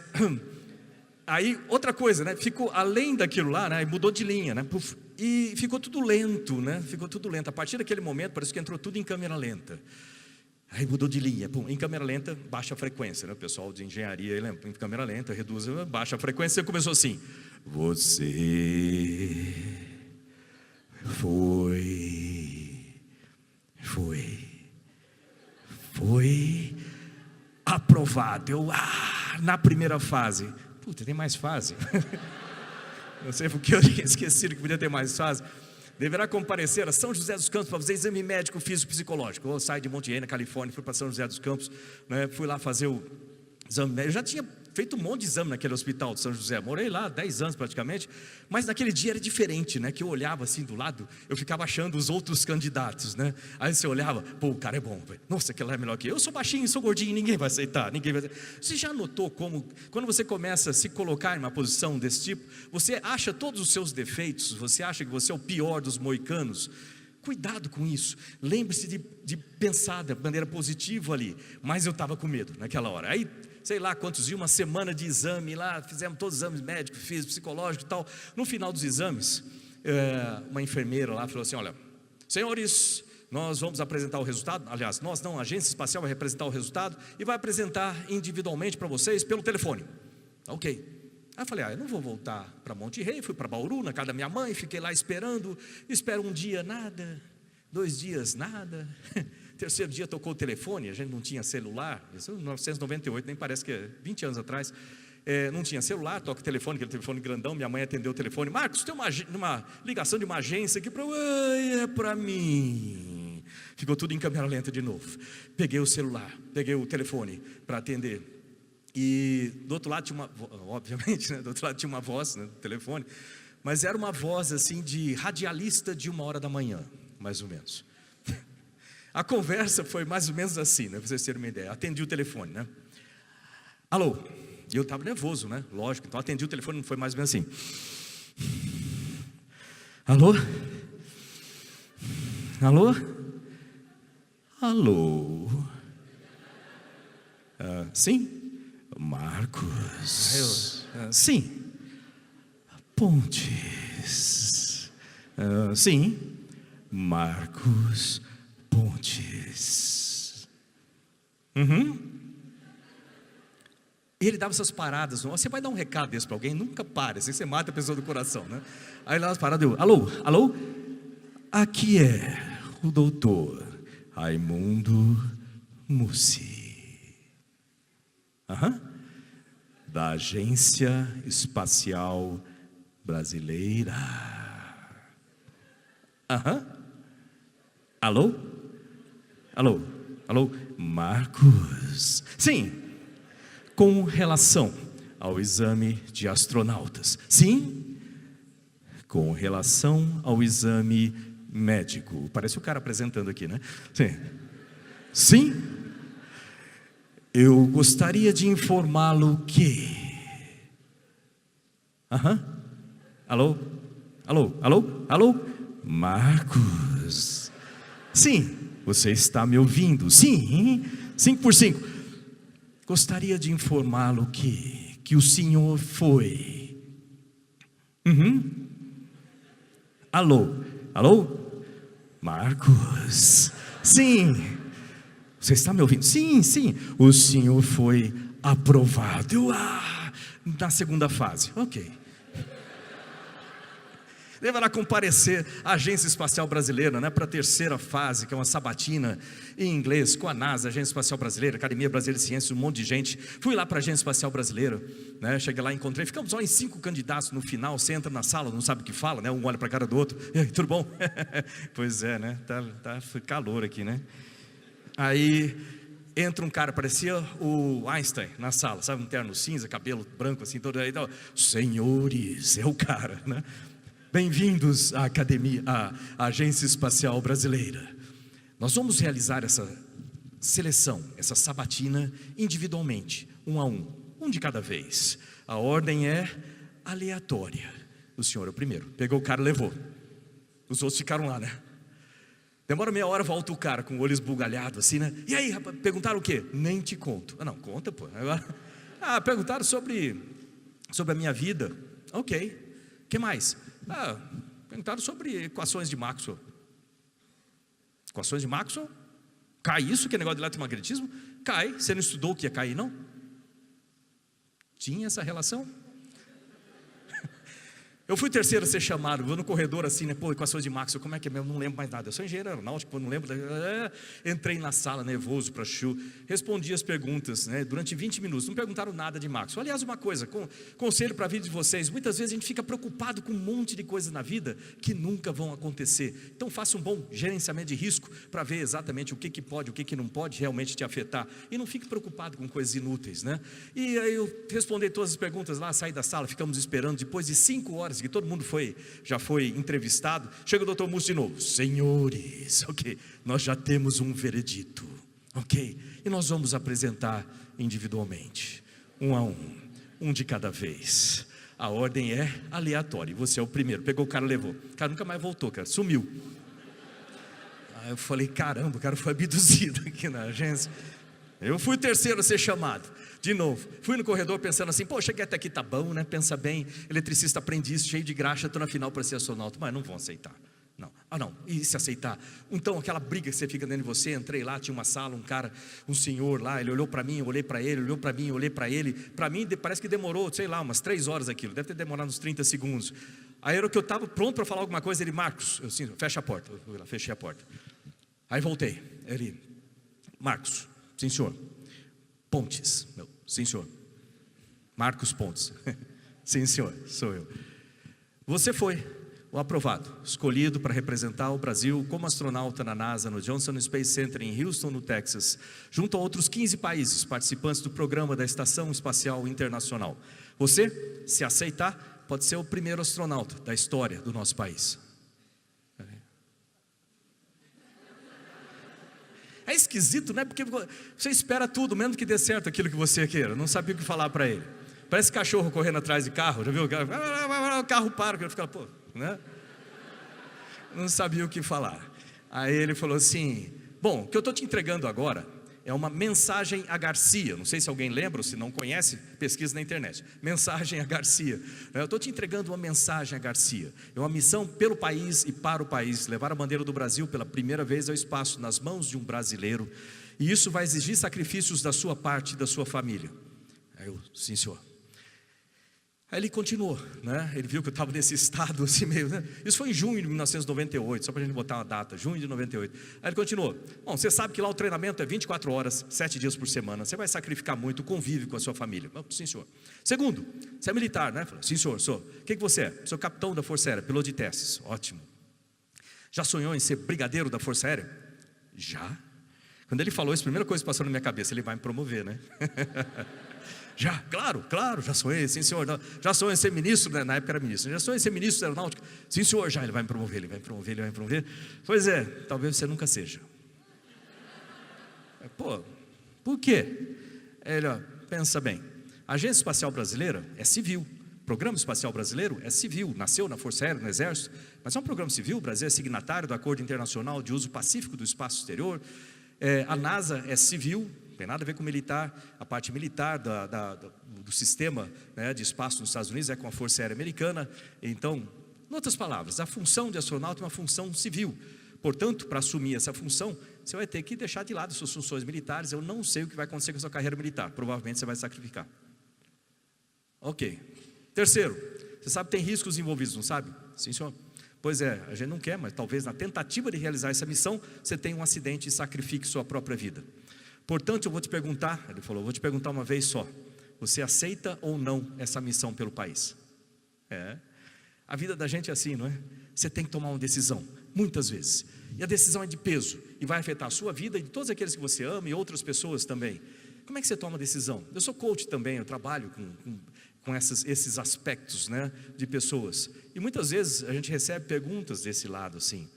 [SPEAKER 3] aí outra coisa, né? Ficou além daquilo lá, né? Mudou de linha, né? E ficou tudo lento, né? Ficou tudo lento. A partir daquele momento, parece que entrou tudo em câmera lenta. Aí mudou de linha. Pum, em câmera lenta, baixa a frequência, né? O pessoal de engenharia, em câmera lenta, reduz, baixa a frequência. E começou assim: você foi aprovado. Na primeira fase. Puta, tem mais fase. Não sei porque eu tinha esquecido que podia ter mais fase. Deverá comparecer a São José dos Campos para fazer exame médico, físico, psicológico. Eu saí de Monte Rey, na Califórnia, fui para São José dos Campos, né? Fui lá fazer o exame médico. Eu já tinha feito um monte de exame naquele hospital de São José. Morei lá 10 anos praticamente. Mas naquele dia era diferente, né? Que eu olhava assim do lado, eu ficava achando os outros candidatos, né? Aí você olhava, pô, o cara é bom. Nossa, aquele lá é melhor que eu. Eu sou baixinho, sou gordinho, ninguém vai aceitar. Você já notou como, quando você começa a se colocar em uma posição desse tipo, você acha todos os seus defeitos, você acha que você é o pior dos moicanos, cuidado com isso, lembre-se de pensar de maneira positiva ali. Mas eu estava com medo naquela hora. Aí, sei lá quantos dias, uma semana de exame lá, fizemos todos os exames médicos, físicos, psicológicos e tal. No final dos exames, uma enfermeira lá falou assim: olha, senhores, nós vamos apresentar o resultado. Aliás, nós não, a agência espacial vai apresentar o resultado e vai apresentar individualmente para vocês pelo telefone. Ok. Aí eu falei: eu não vou voltar para Monte Rei. Fui para Bauru, na casa da minha mãe, fiquei lá esperando. Espero um dia, nada. 2 dias, nada. Terceiro dia tocou o telefone, a gente não tinha celular. Isso em 1998, nem parece que é 20 anos atrás. Não tinha celular, toca o telefone, aquele telefone grandão. Minha mãe atendeu o telefone: Marcos, tem uma ligação de uma agência aqui para... é para mim. Ficou tudo em câmera lenta de novo. Peguei o celular, peguei o telefone para atender. E do outro lado tinha obviamente, né, do outro lado tinha uma voz, né, no telefone, mas era uma voz assim de radialista de 1h da manhã, mais ou menos. A conversa foi mais ou menos assim, né, para vocês terem uma ideia. Atendi o telefone, né? Alô? E eu estava nervoso, né? Lógico, então atendi o telefone, foi mais ou menos assim. Alô? Alô? Alô? Sim? Marcos. Sim. Pontes. Sim. Marcos Pontes. E ele dava essas paradas. Você vai dar um recado desse para alguém? Nunca para, assim você mata a pessoa do coração, né? Aí lá as paradas, eu: alô? Alô? Aqui é o doutor Raimundo Mussi. Da Agência Espacial Brasileira. Alô? Alô? Alô? Marcos. Sim. Com relação ao exame de astronautas. Sim. Com relação ao exame médico. Parece o cara apresentando aqui, né? Sim. Sim. Eu gostaria de informá-lo que... Alô? Alô? Alô? Alô? Marcos. Sim, você está me ouvindo? Sim, 5 por 5. Gostaria de informá-lo que o senhor foi... Alô? Alô? Marcos. Sim. Você está me ouvindo? Sim, sim. O senhor foi aprovado. Na segunda fase. Ok. Deverá comparecer à Agência Espacial Brasileira, né, para a 3ª fase, que é uma sabatina em inglês, com a NASA, Agência Espacial Brasileira, Academia Brasileira de Ciências, um monte de gente. Fui lá para a Agência Espacial Brasileira, né, cheguei lá, encontrei, ficamos só em 5 candidatos no final. Você entra na sala, não sabe o que fala, né, um olha para a cara do outro: e aí, tudo bom? Pois é, né, tá calor aqui, né? Aí entra um cara, parecia o Einstein na sala, sabe, um terno cinza, cabelo branco assim, todo aí, então, senhores, é o cara, né? Bem-vindos à Academia, à Agência Espacial Brasileira. Nós vamos realizar essa seleção, essa sabatina individualmente, 1 a 1, um de cada vez. A ordem é aleatória. O senhor é o primeiro. Pegou o cara, levou. Os outros ficaram lá, né? Demora meia hora, volta o cara com o olho esbugalhado assim, né? E aí, rapaz, perguntaram o quê? Nem te conto. Não, conta, pô. Perguntaram sobre a minha vida. Ok. O que mais? Perguntaram sobre equações de Maxwell. Equações de Maxwell? Cai isso, que é negócio de eletromagnetismo? Cai. Você não estudou o que ia cair, não? Tinha essa relação? Eu fui o terceiro a ser chamado, vou no corredor assim, né? Pô, equações de Maxwell, como é que é mesmo? Não lembro mais nada. Eu sou engenheiro aeronáutico, não lembro. Entrei na sala nervoso para chu, respondi as perguntas, né? Durante 20 minutos, não perguntaram nada de Maxwell. Aliás, uma coisa, conselho para a vida de vocês: muitas vezes a gente fica preocupado com um monte de coisas na vida que nunca vão acontecer. Então faça um bom gerenciamento de risco para ver exatamente o que pode, o que não pode realmente te afetar. E não fique preocupado com coisas inúteis, né? E aí eu respondi todas as perguntas lá, saí da sala, ficamos esperando. Depois de 5 horas que todo mundo já foi entrevistado, chega o doutor Mussi de novo: senhores, ok, nós já temos um veredito, ok, e nós vamos apresentar individualmente, 1 a 1, um de cada vez. A ordem é aleatória, você é o primeiro. Pegou o cara, levou. O cara nunca mais voltou, cara, sumiu. Aí eu falei, caramba, o cara foi abduzido aqui na agência. Eu fui o terceiro a ser chamado, de novo. Fui no corredor pensando assim, pô, cheguei até aqui, tá bom, né? Pensa bem, eletricista aprendiz, cheio de graxa, tô na final para ser astronauta. Mas não vão aceitar. Não. Ah, não, e se aceitar? Então, aquela briga que você fica dentro de você, entrei lá, tinha uma sala, um cara, um senhor lá, ele olhou para mim, eu olhei para ele, olhou para mim, eu olhei para ele. Para mim, parece que demorou, sei lá, umas 3 horas aquilo, deve ter demorado uns 30 segundos. Aí era que eu estava pronto para falar alguma coisa, ele, Marcos, eu assim, fecha a porta, eu fechei a porta. Aí voltei, ele, Marcos, sim senhor, Pontes, não, sim senhor, Marcos Pontes, sim senhor, sou eu. Você foi o aprovado, escolhido para representar o Brasil como astronauta na NASA, no Johnson Space Center em Houston, no Texas, junto a outros 15 países participantes do programa da Estação Espacial Internacional. Você, se aceitar, pode ser o primeiro astronauta da história do nosso país. É esquisito, né? Porque você espera tudo, menos que dê certo aquilo que você queira. Não sabia o que falar para ele. Parece cachorro correndo atrás de carro, já viu? O carro para, eu ficava, pô, né? Não sabia o que falar. Aí ele falou assim, bom, o que eu estou te entregando agora é uma mensagem a Garcia. Não sei se alguém lembra ou se não conhece, pesquisa na internet. Mensagem a Garcia. Eu estou te entregando uma mensagem a Garcia. É uma missão pelo país e para o país. Levar a bandeira do Brasil pela primeira vez ao espaço, nas mãos de um brasileiro. E isso vai exigir sacrifícios da sua parte e da sua família. Aí eu, sim senhor. Aí ele continuou, né? Ele viu que eu estava nesse estado assim meio, né? Isso foi em junho de 1998, só para a gente botar uma data, junho de 98. Aí ele continuou, bom, você sabe que lá o treinamento é 24 horas, 7 dias por semana, você vai sacrificar muito, convive com a sua família. Sim senhor. Segundo, você é militar, né? Falei, sim senhor, sou. O que você é? Sou capitão da Força Aérea, piloto de testes. Ótimo. Já sonhou em ser brigadeiro da Força Aérea? Já. Quando ele falou isso, a primeira coisa que passou na minha cabeça, ele vai me promover, né? Já, claro, já sonhei, sim senhor, já sonhei em ser ministro, né? Na época era ministro, já sonhei em ser ministro da aeronáutica, sim senhor, já, ele vai me promover, ele vai me promover, ele vai me promover. Pois é, talvez você nunca seja. Pô, por quê? Ele, ó, pensa bem, a Agência Espacial Brasileira é civil, o Programa Espacial Brasileiro é civil, nasceu na Força Aérea, no Exército, mas é um programa civil, o Brasil é signatário do Acordo Internacional de Uso Pacífico do Espaço Exterior, a NASA é civil, não tem nada a ver com militar, a parte militar do sistema, né, de espaço nos Estados Unidos é com a Força Aérea Americana. Então, em outras palavras, a função de astronauta é uma função civil. Portanto, para assumir essa função, você vai ter que deixar de lado suas funções militares. Eu não sei o que vai acontecer com a sua carreira militar, provavelmente você vai sacrificar. Ok. Terceiro, você sabe que tem riscos envolvidos, não sabe? Sim, senhor. Pois é, a gente não quer, mas talvez na tentativa de realizar essa missão, você tenha um acidente e sacrifique sua própria vida. Portanto, eu vou te perguntar, ele falou, vou te perguntar uma vez só, você aceita ou não essa missão pelo país? A vida da gente é assim, não é? Você tem que tomar uma decisão, muitas vezes, e a decisão é de peso, e vai afetar a sua vida e de todos aqueles que você ama e outras pessoas também. Como é que você toma a decisão? Eu sou coach também, eu trabalho com esses aspectos, né, de pessoas, e muitas vezes a gente recebe perguntas desse lado assim.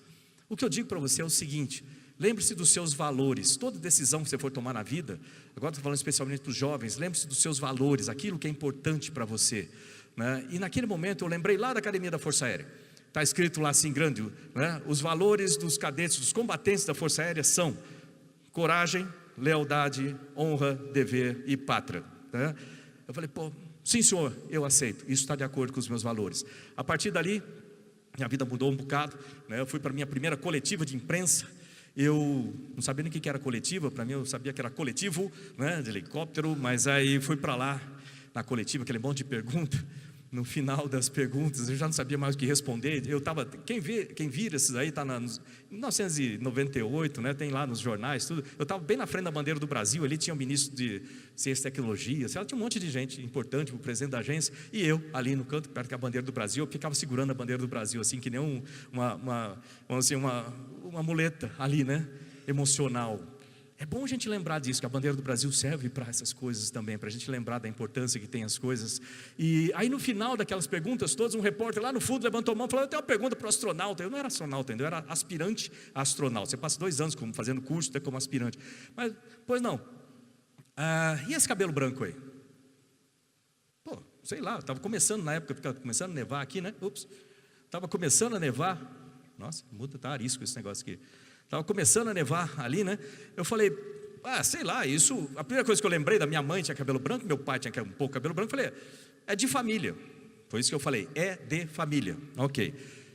[SPEAKER 3] O que eu digo para você é o seguinte: lembre-se dos seus valores. Toda decisão que você for tomar na vida, agora estou falando especialmente para os jovens, lembre-se dos seus valores, aquilo que é importante para você, né? E naquele momento eu lembrei lá da Academia da Força Aérea, está escrito lá assim grande, né? Os valores dos cadetes, dos combatentes da Força Aérea são coragem, lealdade, honra, dever e pátria, né? Eu falei, pô, sim senhor, eu aceito, isso está de acordo com os meus valores. A partir dali, minha vida mudou um bocado, né? Eu fui para a minha primeira coletiva de imprensa. Eu não sabia nem o que era coletiva, para mim eu sabia que era coletivo, né, de helicóptero, mas aí fui para lá, na coletiva, aquele monte de pergunta. No final das perguntas, eu já não sabia mais o que responder. Eu estava, quem vira esses aí, está em 1998, né, tem lá nos jornais, tudo. Eu estava bem na frente da bandeira do Brasil, ali tinha o ministro de Ciência e Tecnologia, tinha um monte de gente importante, o presidente da agência, e eu, ali no canto, perto da bandeira do Brasil, eu ficava segurando a bandeira do Brasil, assim, que nem uma muleta ali, né, emocional. É bom a gente lembrar disso, que a bandeira do Brasil serve para essas coisas também, para a gente lembrar da importância que tem as coisas. E aí no final daquelas perguntas todas, um repórter lá no fundo levantou a mão e falou, eu tenho uma pergunta para o astronauta. Eu não era astronauta ainda, eu era aspirante a astronauta. Você passa 2 anos fazendo curso como aspirante. Mas, pois não, e esse cabelo branco aí? Pô, sei lá, estava começando na época, ficava começando a nevar aqui, né? Estava começando a nevar. Nossa, muda, tá arisco esse negócio aqui. Estava começando a nevar ali, né? Eu falei, sei lá, isso... A primeira coisa que eu lembrei da minha mãe tinha cabelo branco, meu pai tinha um pouco cabelo branco. Eu falei, é de família. Foi isso que eu falei, é de família. Ok.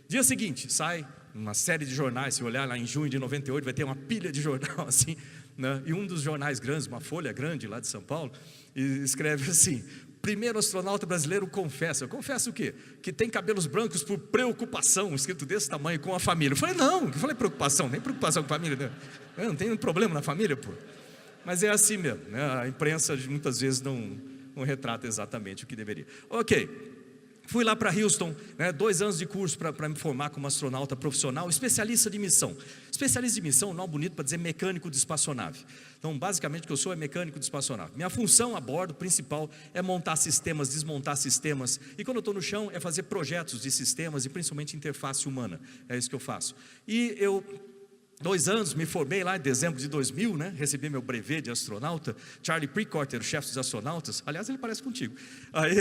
[SPEAKER 3] Dia seguinte, sai uma série de jornais. Se olhar lá em junho de 98, vai ter uma pilha de jornal assim, né? E um dos jornais grandes, uma folha grande lá de São Paulo, e escreve assim: primeiro astronauta brasileiro confessa. Confessa o quê? Que tem cabelos brancos por preocupação, escrito desse tamanho, com a família. Eu falei, não, eu falei preocupação, nem preocupação com a família, né? Eu não tenho problema na família, pô. Mas é assim mesmo, né? A imprensa muitas vezes não retrata exatamente o que deveria. Ok. Fui lá para Houston, né, 2 anos de curso para me formar como astronauta profissional, especialista de missão. Especialista de missão, um nome bonito para dizer mecânico de espaçonave. Então, basicamente, o que eu sou é mecânico de espaçonave. Minha função a bordo principal é montar sistemas, desmontar sistemas. E quando eu estou no chão, é fazer projetos de sistemas e principalmente interface humana. É isso que eu faço. E eu... 2 anos, me formei lá em dezembro de 2000, né? Recebi meu brevet de astronauta. Charlie Precourt era o chefe dos astronautas. Aliás, ele parece contigo. Aí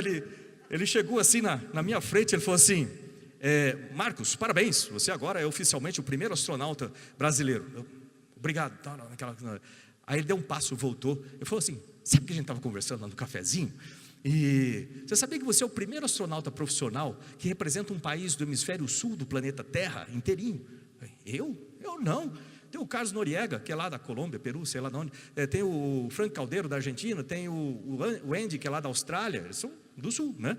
[SPEAKER 3] ele chegou assim na minha frente, ele falou assim: Marcos, parabéns, você agora é oficialmente o primeiro astronauta brasileiro. Obrigado. Aí ele deu um passo, voltou. Ele falou assim: sabe que a gente estava conversando lá no cafezinho? E você sabia que você é o primeiro astronauta profissional que representa um país do hemisfério sul do planeta Terra inteirinho? Eu não. Tem o Carlos Noriega, que é lá da Colômbia, Peru, sei lá de onde. Tem o Frank Caldeiro, da Argentina. Tem o Andy, que é lá da Austrália. Eles são do sul, né?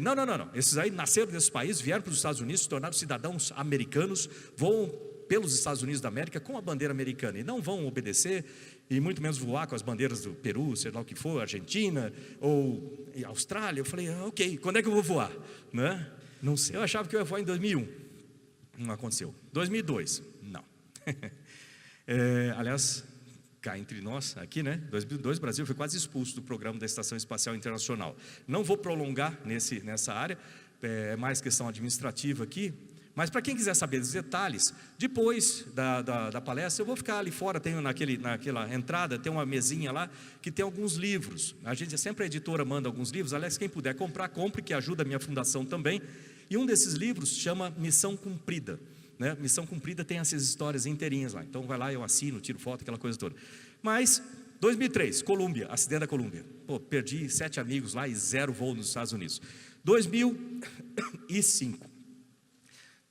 [SPEAKER 3] Não. Esses aí nasceram desses países, vieram para os Estados Unidos, se tornaram cidadãos americanos, voam pelos Estados Unidos da América com a bandeira americana. E não vão obedecer, e muito menos voar com as bandeiras do Peru, sei lá o que for, Argentina ou Austrália. Eu falei, ok, quando é que eu vou voar? Né? Não sei, eu achava que eu ia voar em 2001. Não aconteceu. 2002, não. Aliás, cá entre nós, aqui, né? 2002 o Brasil foi quase expulso do programa da Estação Espacial Internacional. Não vou prolongar nessa área, é mais questão administrativa aqui. Mas para quem quiser saber dos detalhes, depois da palestra, eu vou ficar ali fora, tem naquela entrada, tem uma mesinha lá, que tem alguns livros. Sempre a editora manda alguns livros. Aliás, quem puder comprar, compre, que ajuda a minha fundação também. E um desses livros chama Missão Cumprida, né? Missão Cumprida tem essas histórias inteirinhas lá. Então vai lá, eu assino, tiro foto, aquela coisa toda. Mas 2003, Colômbia, acidente da Colômbia. Perdi 7 amigos lá e 0 voo nos Estados Unidos. 2005,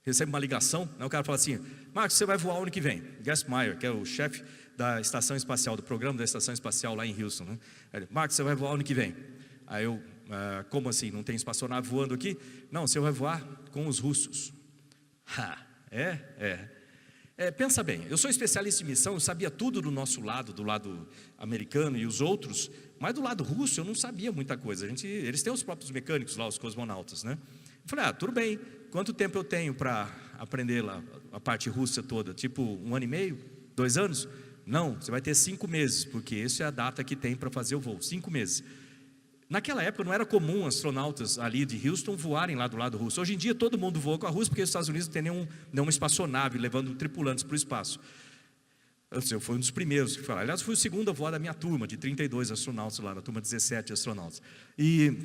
[SPEAKER 3] recebo uma ligação, né? O cara fala assim: Marcos, você vai voar ano que vem. Gus Meyer, que é o chefe da estação espacial, do programa da estação espacial lá em Houston, né? Ele, Marcos, você vai voar ano que vem. Aí eu, como assim, não tem espaçonave voando aqui? Não, você vai voar com os russos. Pensa bem, eu sou especialista em missão, eu sabia tudo do nosso lado, do lado americano e os outros, mas do lado russo eu não sabia muita coisa. Eles têm os próprios mecânicos lá, os cosmonautas, né? Eu falei, tudo bem, quanto tempo eu tenho para aprender lá a parte russa toda? Tipo 1 ano e meio, 2 anos? Não, você vai ter 5 meses, porque essa é a data que tem para fazer o voo, 5 meses. Naquela época não era comum astronautas ali de Houston voarem lá do lado russo. Hoje em dia todo mundo voa com a Rússia, porque os Estados Unidos não tem nenhuma espaçonave levando tripulantes para o espaço. Eu fui um dos primeiros que falaram. Aliás, fui o segundo a voar da minha turma, de 32 astronautas lá, na turma 17 astronautas. E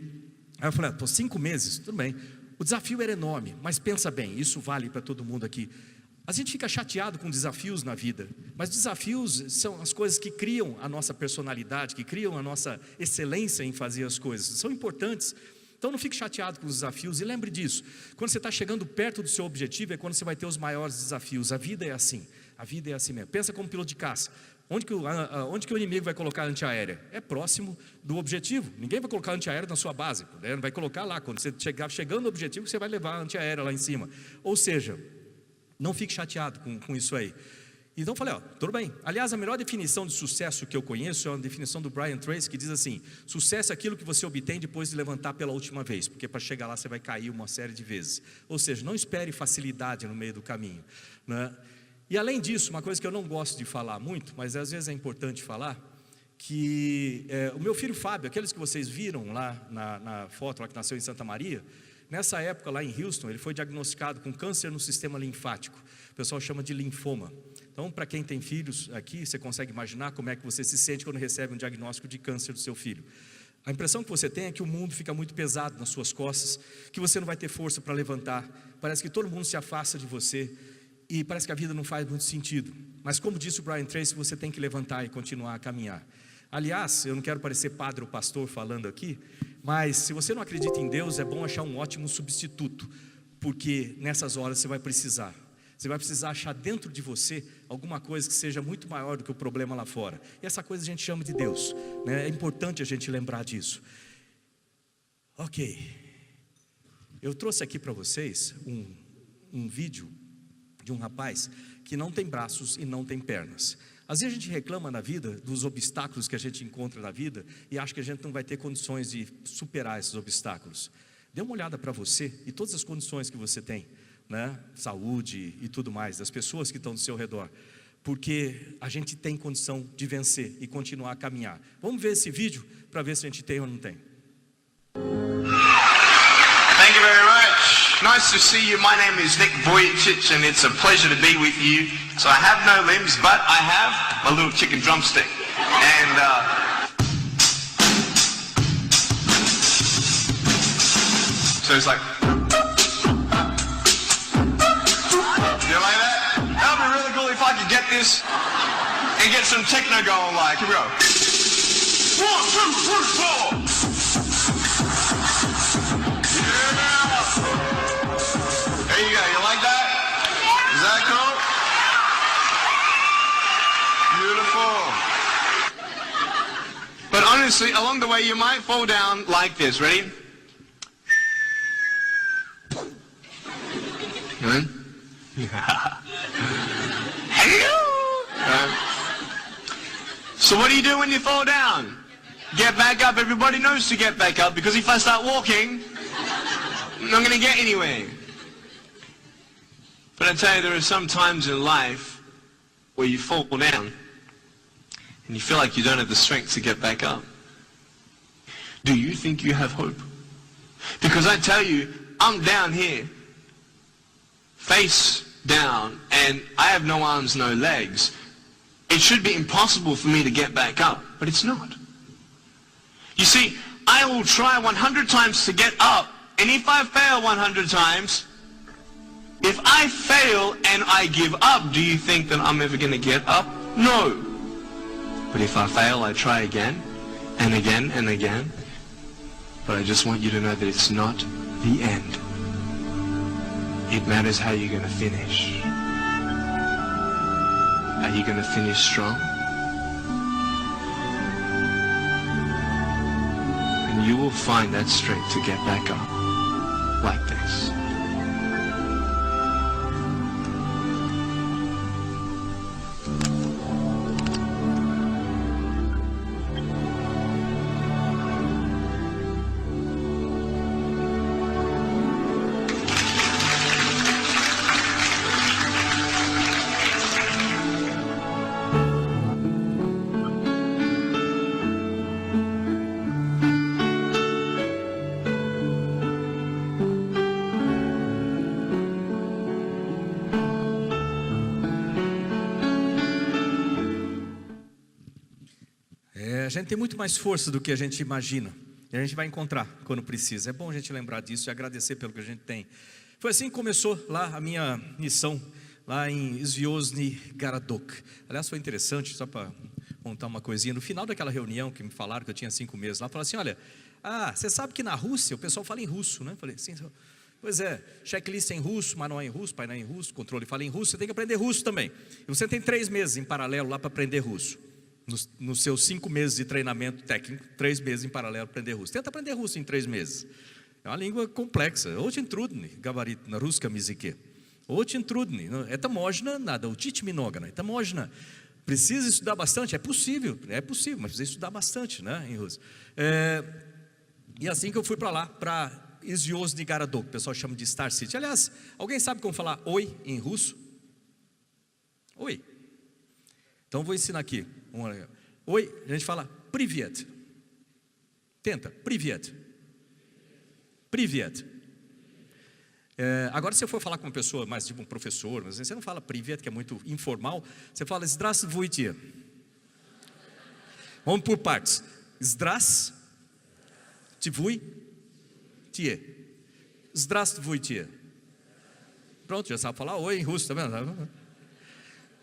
[SPEAKER 3] aí eu falei, 5 meses, tudo bem. O desafio era enorme, mas pensa bem, isso vale para todo mundo aqui. A gente fica chateado com desafios na vida, mas desafios são as coisas que criam a nossa personalidade, que criam a nossa excelência em fazer as coisas, são importantes. Então não fique chateado com os desafios e lembre disso, quando você está chegando perto do seu objetivo é quando você vai ter os maiores desafios. A vida é assim mesmo. Pensa como piloto de caça, onde que o inimigo vai colocar a antiaérea? É próximo do objetivo, ninguém vai colocar a antiaérea na sua base, né? Vai colocar lá, quando você chegando no objetivo você vai levar a antiaérea lá em cima. Ou seja, não fique chateado com isso aí. Então eu falei, tudo bem. Aliás, a melhor definição de sucesso que eu conheço é uma definição do Brian Tracy, que diz assim: sucesso é aquilo que você obtém depois de levantar pela última vez, porque para chegar lá você vai cair uma série de vezes. Ou seja, não espere facilidade no meio do caminho, né? E além disso, uma coisa que eu não gosto de falar muito, mas às vezes é importante falar, que o meu filho Fábio, aqueles que vocês viram lá na foto, lá que nasceu em Santa Maria, nessa época lá em Houston, ele foi diagnosticado com câncer no sistema linfático. O pessoal chama de linfoma. Então, para quem tem filhos aqui, você consegue imaginar como é que você se sente quando recebe um diagnóstico de câncer do seu filho. A impressão que você tem é que o mundo fica muito pesado nas suas costas, que você não vai ter força para levantar, parece que todo mundo se afasta de você. e parece que a vida não faz muito sentido. Mas como disse o Brian Tracy, você tem que levantar e continuar a caminhar. Aliás, eu não quero parecer padre ou pastor falando aqui, mas se você não acredita em Deus, é bom achar um ótimo substituto, porque nessas horas você vai precisar achar dentro de você alguma coisa que seja muito maior do que o problema lá fora. E essa coisa a gente chama de Deus, né? É importante a gente lembrar disso. Ok, eu trouxe aqui para vocês um vídeo de um rapaz que não tem braços e não tem pernas. Às vezes a gente reclama na vida dos obstáculos que a gente encontra na vida e acha que a gente não vai ter condições de superar esses obstáculos. Dê uma olhada para você e todas as condições que você tem, né? Saúde e tudo mais, das pessoas que estão do seu redor, porque a gente tem condição de vencer e continuar a caminhar. Vamos ver esse vídeo para ver se a gente tem ou não tem.
[SPEAKER 8] Thank you very much. Nice to see you. My name is Nick Vujicic and it's a pleasure to be with you. So I have no limbs, but I have my little chicken drumstick. And so it's like, you like that? That would be really cool if I could get this and get some techno going like. Here we go. 1, 2, 3, 4. There you go, you like that? Is that cool? Beautiful. But honestly, along the way you might fall down like this, ready? Good? Hello! So what do you do when you fall down? Get back up. Everybody knows to get back up because if I start walking, I'm not going to get anywhere. But I tell you, there are some times in life where you fall down and you feel like you don't have the strength to get back up. Do you think you have hope? Because I tell you, I'm down here, face down, and I have no arms, no legs. It should be impossible for me to get back up, but it's not. You see, I will try 100 times to get up, and if I fail 100 times, if I fail and I give up, do you think that I'm ever going to get up? No. But if I fail, I try again, and again, and again. But I just want you to know that it's not the end. It matters how you're going to finish. Are you going to finish strong? And you will find that strength to get back up, like this.
[SPEAKER 3] A gente tem muito mais força do que a gente imagina. E a gente vai encontrar quando precisa. É bom a gente lembrar disso e agradecer pelo que a gente tem. Foi assim que começou lá a minha missão, lá em Zviozny Garadok. Aliás, foi interessante, só para contar uma coisinha. No final daquela reunião que me falaram que eu tinha 5 meses lá, falaram assim, olha, você sabe que na Rússia o pessoal fala em russo, né? Eu falei, sim, pois é, checklist é em russo, manual é em russo, painel é em russo, controle fala em russo, você tem que aprender russo também. E você tem 3 meses em paralelo lá para aprender russo. Nos seus 5 meses de treinamento técnico, 3 meses em paralelo para aprender russo. Tenta aprender russo em 3 meses. É uma língua complexa. Очень трудный говорить на русском языке. Очень трудный. Это можно, надо учить много. Это можно. Precisa estudar bastante? É possível, mas precisa estudar bastante, né, em russo. E assim que eu fui para lá, para Zviozny Garadok, o pessoal chama de Star City. Aliás, alguém sabe como falar oi em russo? Oi. Então vou ensinar aqui. Oi, a gente fala privyet. Tenta, privyet. Privyet. Agora se eu for falar com uma pessoa mais tipo um professor, mas você não fala privyet, que é muito informal, você fala здравствуйте. Vamos por partes. Здравствуйте. Здравствуйте. Pronto, já sabe falar oi em russo, tá vendo?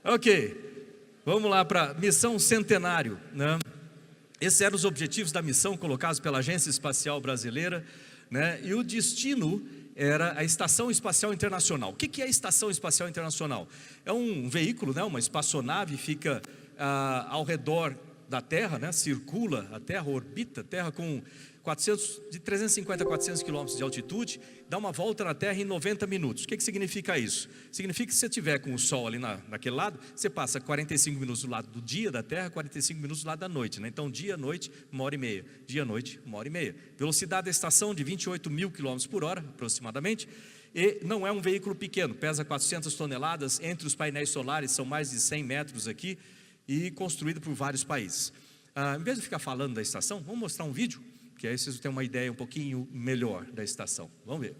[SPEAKER 3] Ok, vamos lá para missão Centenário, né? Esses eram os objetivos da missão colocados pela Agência Espacial Brasileira, né? E o destino era a Estação Espacial Internacional. O que é a Estação Espacial Internacional? É um veículo, né? Uma espaçonave, fica ao redor da Terra, né? Circula a Terra, orbita a Terra com de 350 a 400 quilômetros de altitude, dá uma volta na Terra em 90 minutos. O que significa isso? Significa que se você estiver com o Sol ali naquele lado, você passa 45 minutos do lado do dia da Terra, 45 minutos do lado da noite, né? Então dia, noite, 1h30, dia, noite, 1h30. Velocidade da estação de 28 mil quilômetros por hora, aproximadamente, e não é um veículo pequeno, pesa 400 toneladas, entre os painéis solares são mais de 100 metros aqui, e construído por vários países. Em vez de ficar falando da estação, vamos mostrar um vídeo, que aí vocês vão ter uma ideia um pouquinho melhor da estação. Vamos ver.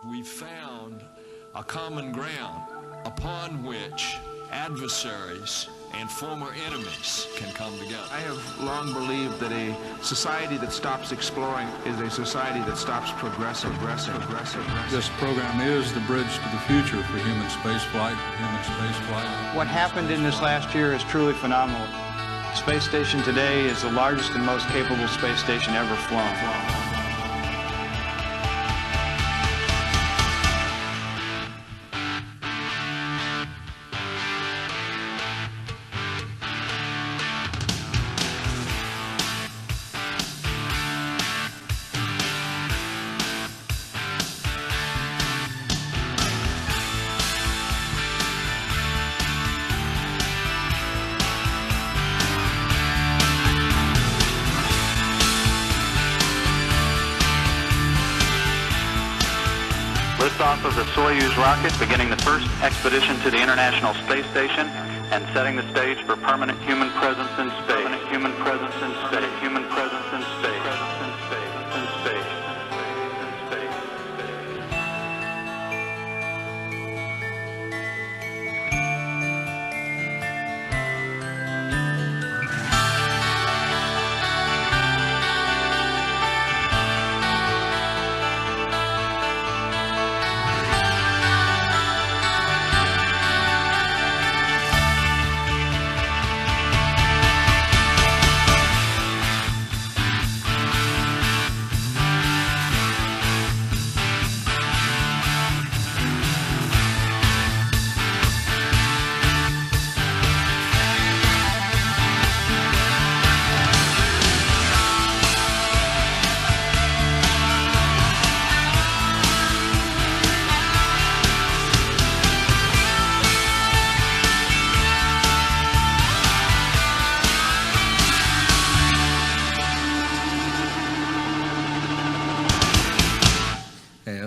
[SPEAKER 9] We found a common ground upon which adversaries and former enemies can come together.
[SPEAKER 10] I have long believed that a society that stops exploring is a society that stops progressing.
[SPEAKER 11] This program is the bridge to the future for human spaceflight.
[SPEAKER 10] What happened in this last year is truly phenomenal. The space station today is the largest and most capable space station ever flown.
[SPEAKER 4] Liftoff of the Soyuz rocket, beginning the first expedition to the International Space Station and setting the stage for permanent human presence in space. Permanent human presence in space. Human presence in space. Presence in space. In space. In space.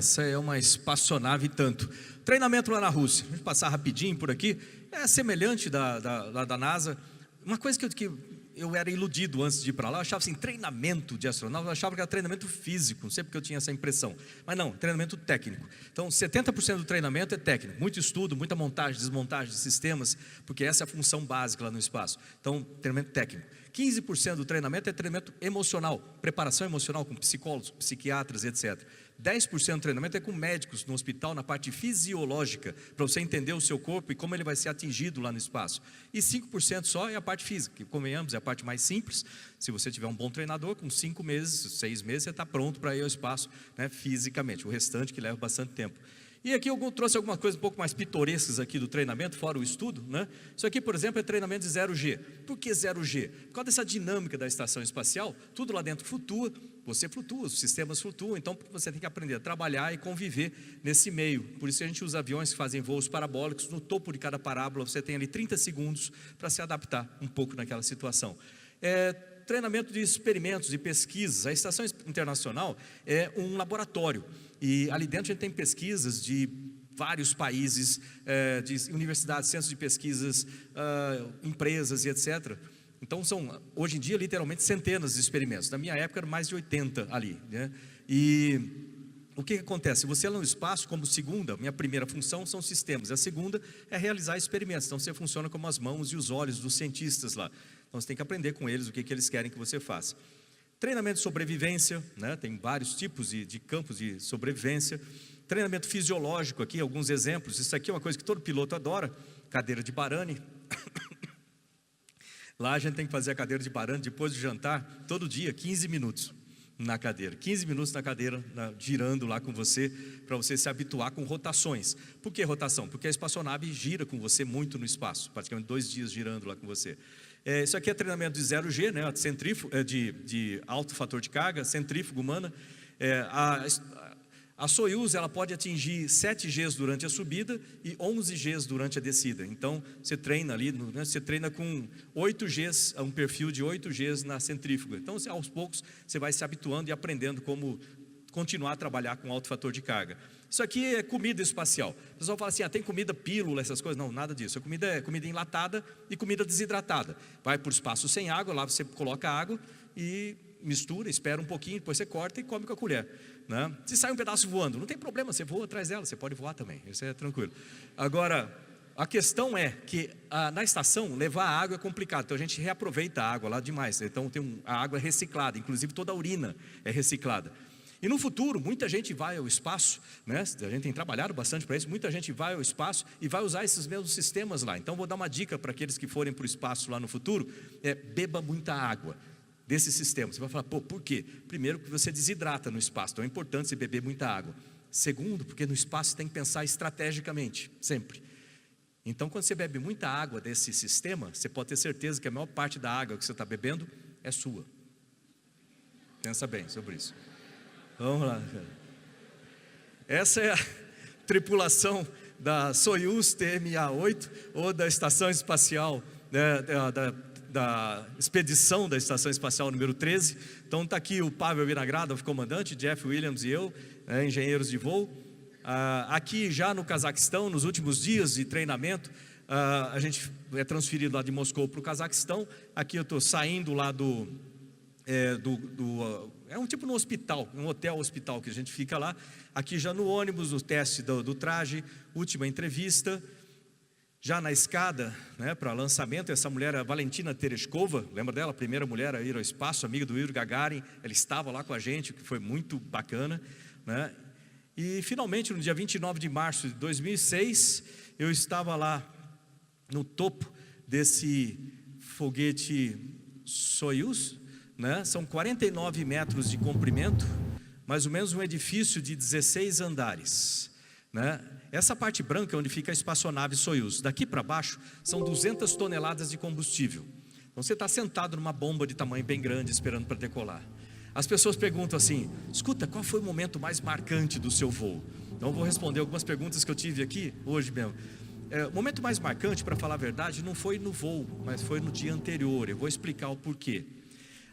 [SPEAKER 3] Essa é uma espaçonave tanto. Treinamento lá na Rússia, vamos passar rapidinho por aqui, é semelhante da NASA. Uma coisa que eu era iludido antes de ir para lá, eu achava assim, treinamento de astronauta, eu achava que era treinamento físico, não sei porque eu tinha essa impressão, mas não, treinamento técnico. Então 70% do treinamento é técnico, muito estudo, muita montagem, desmontagem de sistemas, porque essa é a função básica lá no espaço. Então treinamento técnico. 15% do treinamento é treinamento emocional, preparação emocional com psicólogos, psiquiatras, etc. 10% do treinamento é com médicos no hospital, na parte fisiológica, para você entender o seu corpo e como ele vai ser atingido lá no espaço. E 5% só é a parte física, que convenhamos, é a parte mais simples. Se você tiver um bom treinador, com 5 meses, 6 meses, você está pronto para ir ao espaço, né, fisicamente. O restante que leva bastante tempo. E aqui eu trouxe algumas coisas um pouco mais pitorescas aqui do treinamento, fora o estudo, né? Isso aqui, por exemplo, é treinamento de 0G. Por que 0G? Por causa dessa dinâmica da estação espacial, tudo lá dentro flutua, você flutua, os sistemas flutuam, então você tem que aprender a trabalhar e conviver nesse meio. Por isso a gente usa aviões que fazem voos parabólicos, no topo de cada parábola você tem ali 30 segundos para se adaptar um pouco naquela situação. Treinamento de experimentos e pesquisas. A Estação Internacional é um laboratório e ali dentro a gente tem pesquisas de vários países, de universidades, centros de pesquisas, empresas e etc. Então são, hoje em dia, literalmente centenas de experimentos. Na minha época eram mais de 80 ali, né? E o que acontece? Você lá no espaço, como segunda, minha primeira função são sistemas, a segunda é realizar experimentos. Então você funciona como as mãos e os olhos dos cientistas lá. Então você tem que aprender com eles o que eles querem que você faça. Treinamento de sobrevivência, né? Tem vários tipos de campos de sobrevivência. Treinamento fisiológico aqui, alguns exemplos. Isso aqui é uma coisa que todo piloto adora, cadeira de Barani. Lá a gente tem que fazer a cadeira de Barani depois de jantar, todo dia, 15 minutos na cadeira. 15 minutos na cadeira, girando lá com você, para você se habituar com rotações. Por que rotação? Porque a espaçonave gira com você muito no espaço, praticamente 2 dias girando lá com você. Isso aqui é treinamento de 0G, né? De alto fator de carga, centrífuga humana. A Soyuz, ela pode atingir 7 Gs durante a subida e 11 Gs durante a descida. Então, você treina ali, né, você treina com 8 Gs, um perfil de 8 Gs na centrífuga. Então, aos poucos, você vai se habituando e aprendendo como continuar a trabalhar com alto fator de carga. Isso aqui é comida espacial. O pessoal fala assim, tem comida pílula, essas coisas. Não, nada disso. A comida é comida enlatada e comida desidratada. Vai por espaço sem água, lá você coloca água e mistura, espera um pouquinho, depois você corta e come com a colher, né? Se sai um pedaço voando, não tem problema, você voa atrás dela, você pode voar também, isso é tranquilo. Agora, a questão é que na estação, levar água é complicado, então a gente reaproveita a água lá demais. Então a água é reciclada, inclusive toda a urina é reciclada. E no futuro, muita gente vai ao espaço, né? A gente tem trabalhado bastante para isso, muita gente vai ao espaço e vai usar esses mesmos sistemas lá. Então vou dar uma dica para aqueles que forem para o espaço lá no futuro, beba muita água desse sistema. Você vai falar, por quê? Primeiro, porque você desidrata no espaço, então é importante você beber muita água. Segundo, porque no espaço você tem que pensar estrategicamente, sempre. Então, quando você bebe muita água desse sistema, você pode ter certeza que a maior parte da água que você está bebendo é sua. Pensa bem sobre isso. Vamos lá. Essa é a tripulação da Soyuz TMA-8, ou da Estação Espacial, né, da expedição da Estação Espacial número 13. Então está aqui o Pavel Vinogradov, comandante, Jeff Williams e eu, engenheiros de voo. Aqui já no Cazaquistão, nos últimos dias de treinamento, a gente é transferido lá de Moscou para o Cazaquistão. Aqui eu estou saindo lá é um tipo no hospital, um hotel-hospital que a gente fica lá. Aqui já no ônibus, o teste do traje, última entrevista. Já na escada, né, para lançamento, essa mulher é a Valentina Tereshkova, lembra dela? A primeira mulher a ir ao espaço, amiga do Yuri Gagarin. Ela estava lá com a gente, o que foi muito bacana, né? E finalmente, no dia 29 de março de 2006, eu estava lá no topo desse foguete Soyuz, né? São 49 metros de comprimento, mais ou menos um edifício de 16 andares, né? Essa parte branca é onde fica a espaçonave Soyuz. Daqui para baixo são 200 toneladas de combustível. Então você está sentado numa bomba de tamanho bem grande esperando para decolar. As pessoas perguntam assim, escuta, qual foi o momento mais marcante do seu voo? Então eu vou responder algumas perguntas que eu tive aqui hoje mesmo. O momento mais marcante, para falar a verdade, não foi no voo, mas foi no dia anterior. Eu vou explicar o porquê.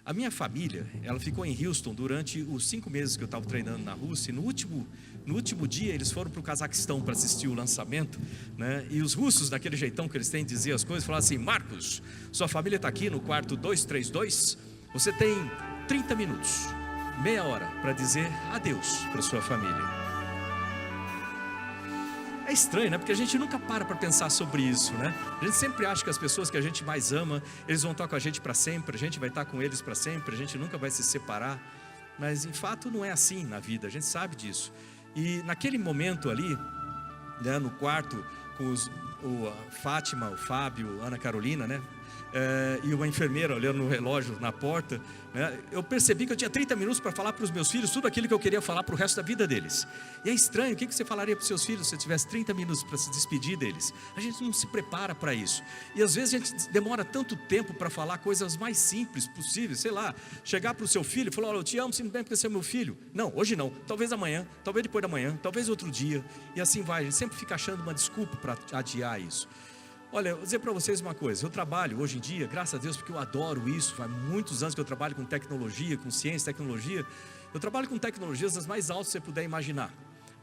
[SPEAKER 3] A minha família, ela ficou em Houston durante os 5 meses que eu estava treinando na Rússia. E no último dia eles foram para o Cazaquistão para assistir o lançamento, né? E os russos, daquele jeitão que eles têm de dizer as coisas, falaram assim, Marcos, sua família está aqui no quarto 232, você tem 30 minutos, meia hora para dizer adeus para sua família. É estranho, né? Porque a gente nunca para pensar sobre isso, né? A gente sempre acha que as pessoas que a gente mais ama, eles vão estar com a gente para sempre, a gente vai estar com eles para sempre, a gente nunca vai se separar. Mas, em fato, não é assim na vida, a gente sabe disso. E naquele momento ali, né, no quarto, com a Fátima, o Fábio, a Ana Carolina, né? E uma enfermeira olhando no relógio na porta, né? Eu percebi que eu tinha 30 minutos para falar para os meus filhos tudo aquilo que eu queria falar para o resto da vida deles. E é estranho, o que você falaria para os seus filhos se você tivesse 30 minutos para se despedir deles? A gente não se prepara para isso. E às vezes a gente demora tanto tempo para falar coisas mais simples possíveis. Sei lá, chegar para o seu filho e falar, olha, eu te amo simplesmente porque você é meu filho. Não, hoje não, talvez amanhã, talvez depois da manhã, talvez outro dia. E assim vai, a gente sempre fica achando uma desculpa para adiar isso. Olha, eu vou dizer para vocês uma coisa, eu trabalho hoje em dia, graças a Deus, porque eu adoro isso, faz muitos anos que eu trabalho com tecnologia, com ciência e tecnologia, eu trabalho com tecnologias das mais altas que você puder imaginar.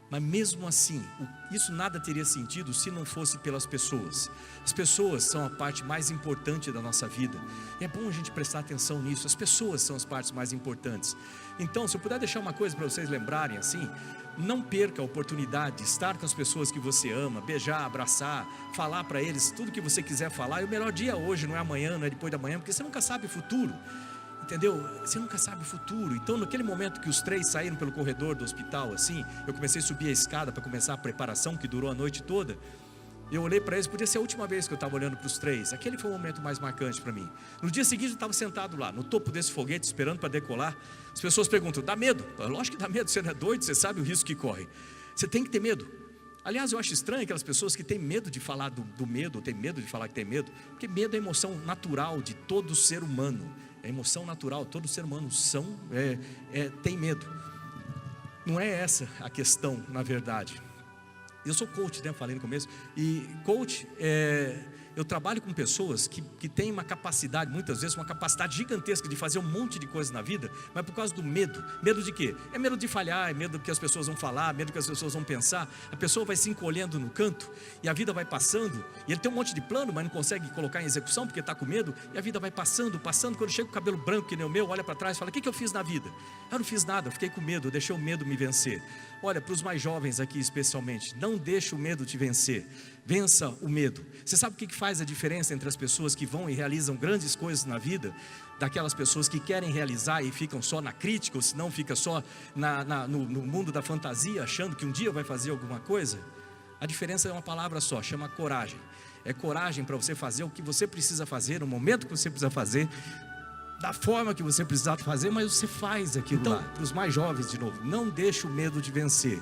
[SPEAKER 3] Mas mesmo assim, isso nada teria sentido se não fosse pelas pessoas. As pessoas são a parte mais importante da nossa vida. E é bom a gente prestar atenção nisso. As pessoas são as partes mais importantes. Então, se eu puder deixar uma coisa para vocês lembrarem assim, não perca a oportunidade de estar com as pessoas que você ama, beijar, abraçar, falar para eles tudo que você quiser falar. E o melhor dia hoje, não é amanhã, não é depois da manhã, porque você nunca sabe o futuro. Entendeu? Você nunca sabe o futuro. Então, naquele momento que os três saíram pelo corredor do hospital, assim, eu comecei a subir a escada para começar a preparação, que durou a noite toda. Eu olhei para eles, podia ser a última vez que eu estava olhando para os três. Aquele foi o momento mais marcante para mim. No dia seguinte eu estava sentado lá, no topo desse foguete, esperando para decolar. As pessoas perguntam, dá medo? Lógico que dá medo, você não é doido, você sabe o risco que corre. Você tem que ter medo. Aliás, eu acho estranho aquelas pessoas que têm medo de falar do medo, ou têm medo de falar que tem medo, porque medo é a emoção natural de todo ser humano. É a emoção natural, todo ser humano tem medo. Não é essa a questão, na verdade. Eu sou coach, né? Falei no começo. E coach, eu trabalho com pessoas que têm uma capacidade, muitas vezes uma capacidade gigantesca de fazer um monte de coisa na vida, mas por causa do medo. Medo de quê? É medo de falhar, é medo que as pessoas vão falar, medo que as pessoas vão pensar. A pessoa vai se encolhendo no canto e a vida vai passando. E ele tem um monte de plano, mas não consegue colocar em execução porque está com medo. E a vida vai passando. Quando chega com o cabelo branco que nem o meu, olha para trás e fala, o que eu fiz na vida? Eu não fiz nada, eu fiquei com medo, eu deixei o medo me vencer. Olha, para os mais jovens aqui especialmente, não deixe o medo te vencer. Vença o medo. Você sabe o que faz a diferença entre as pessoas que vão e realizam grandes coisas na vida, daquelas pessoas que querem realizar e ficam só na crítica, ou se não fica só no mundo da fantasia, achando que um dia vai fazer alguma coisa? A diferença é uma palavra só, chama coragem. É coragem para você fazer o que você precisa fazer, no momento que você precisa fazer, da forma que você precisa fazer, mas você faz aquilo lá. Para os mais jovens, de novo, não deixe o medo de vencer.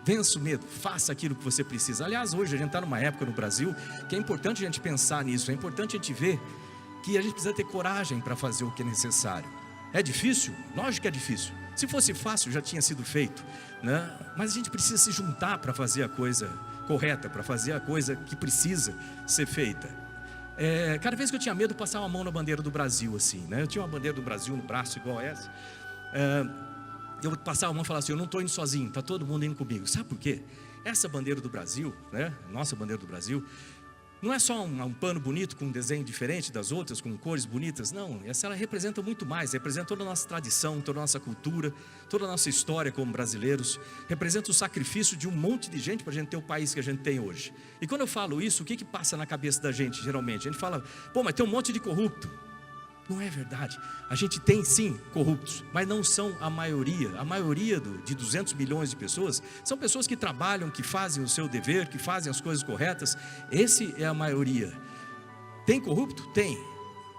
[SPEAKER 3] Vença o medo, faça aquilo que você precisa. Aliás, hoje a gente está numa época no Brasil que é importante a gente pensar nisso. É importante a gente ver que a gente precisa ter coragem para fazer o que é necessário. É difícil? Lógico que é difícil. Se fosse fácil, já tinha sido feito, né? Mas a gente precisa se juntar para fazer a coisa correta, para fazer a coisa que precisa ser feita. Cada vez que eu tinha medo, eu passava a mão na bandeira do Brasil, assim, né? Eu tinha uma bandeira do Brasil no braço igual essa. Eu passava a mão e falava assim, eu não estou indo sozinho, está todo mundo indo comigo. Sabe por quê? Essa bandeira do Brasil, né? Nossa bandeira do Brasil, não é só um pano bonito com um desenho diferente das outras, com cores bonitas, não. Ela representa muito mais, representa toda a nossa tradição, toda a nossa cultura, toda a nossa história como brasileiros. Representa o sacrifício de um monte de gente para a gente ter o país que a gente tem hoje. E quando eu falo isso, o que passa na cabeça da gente, geralmente? A gente fala, pô, mas tem um monte de corrupto. Não é verdade. A gente tem sim corruptos, mas não são a maioria. A maioria de 200 milhões de pessoas são pessoas que trabalham, que fazem o seu dever, que fazem as coisas corretas. Esse é a maioria. Tem corrupto? Tem.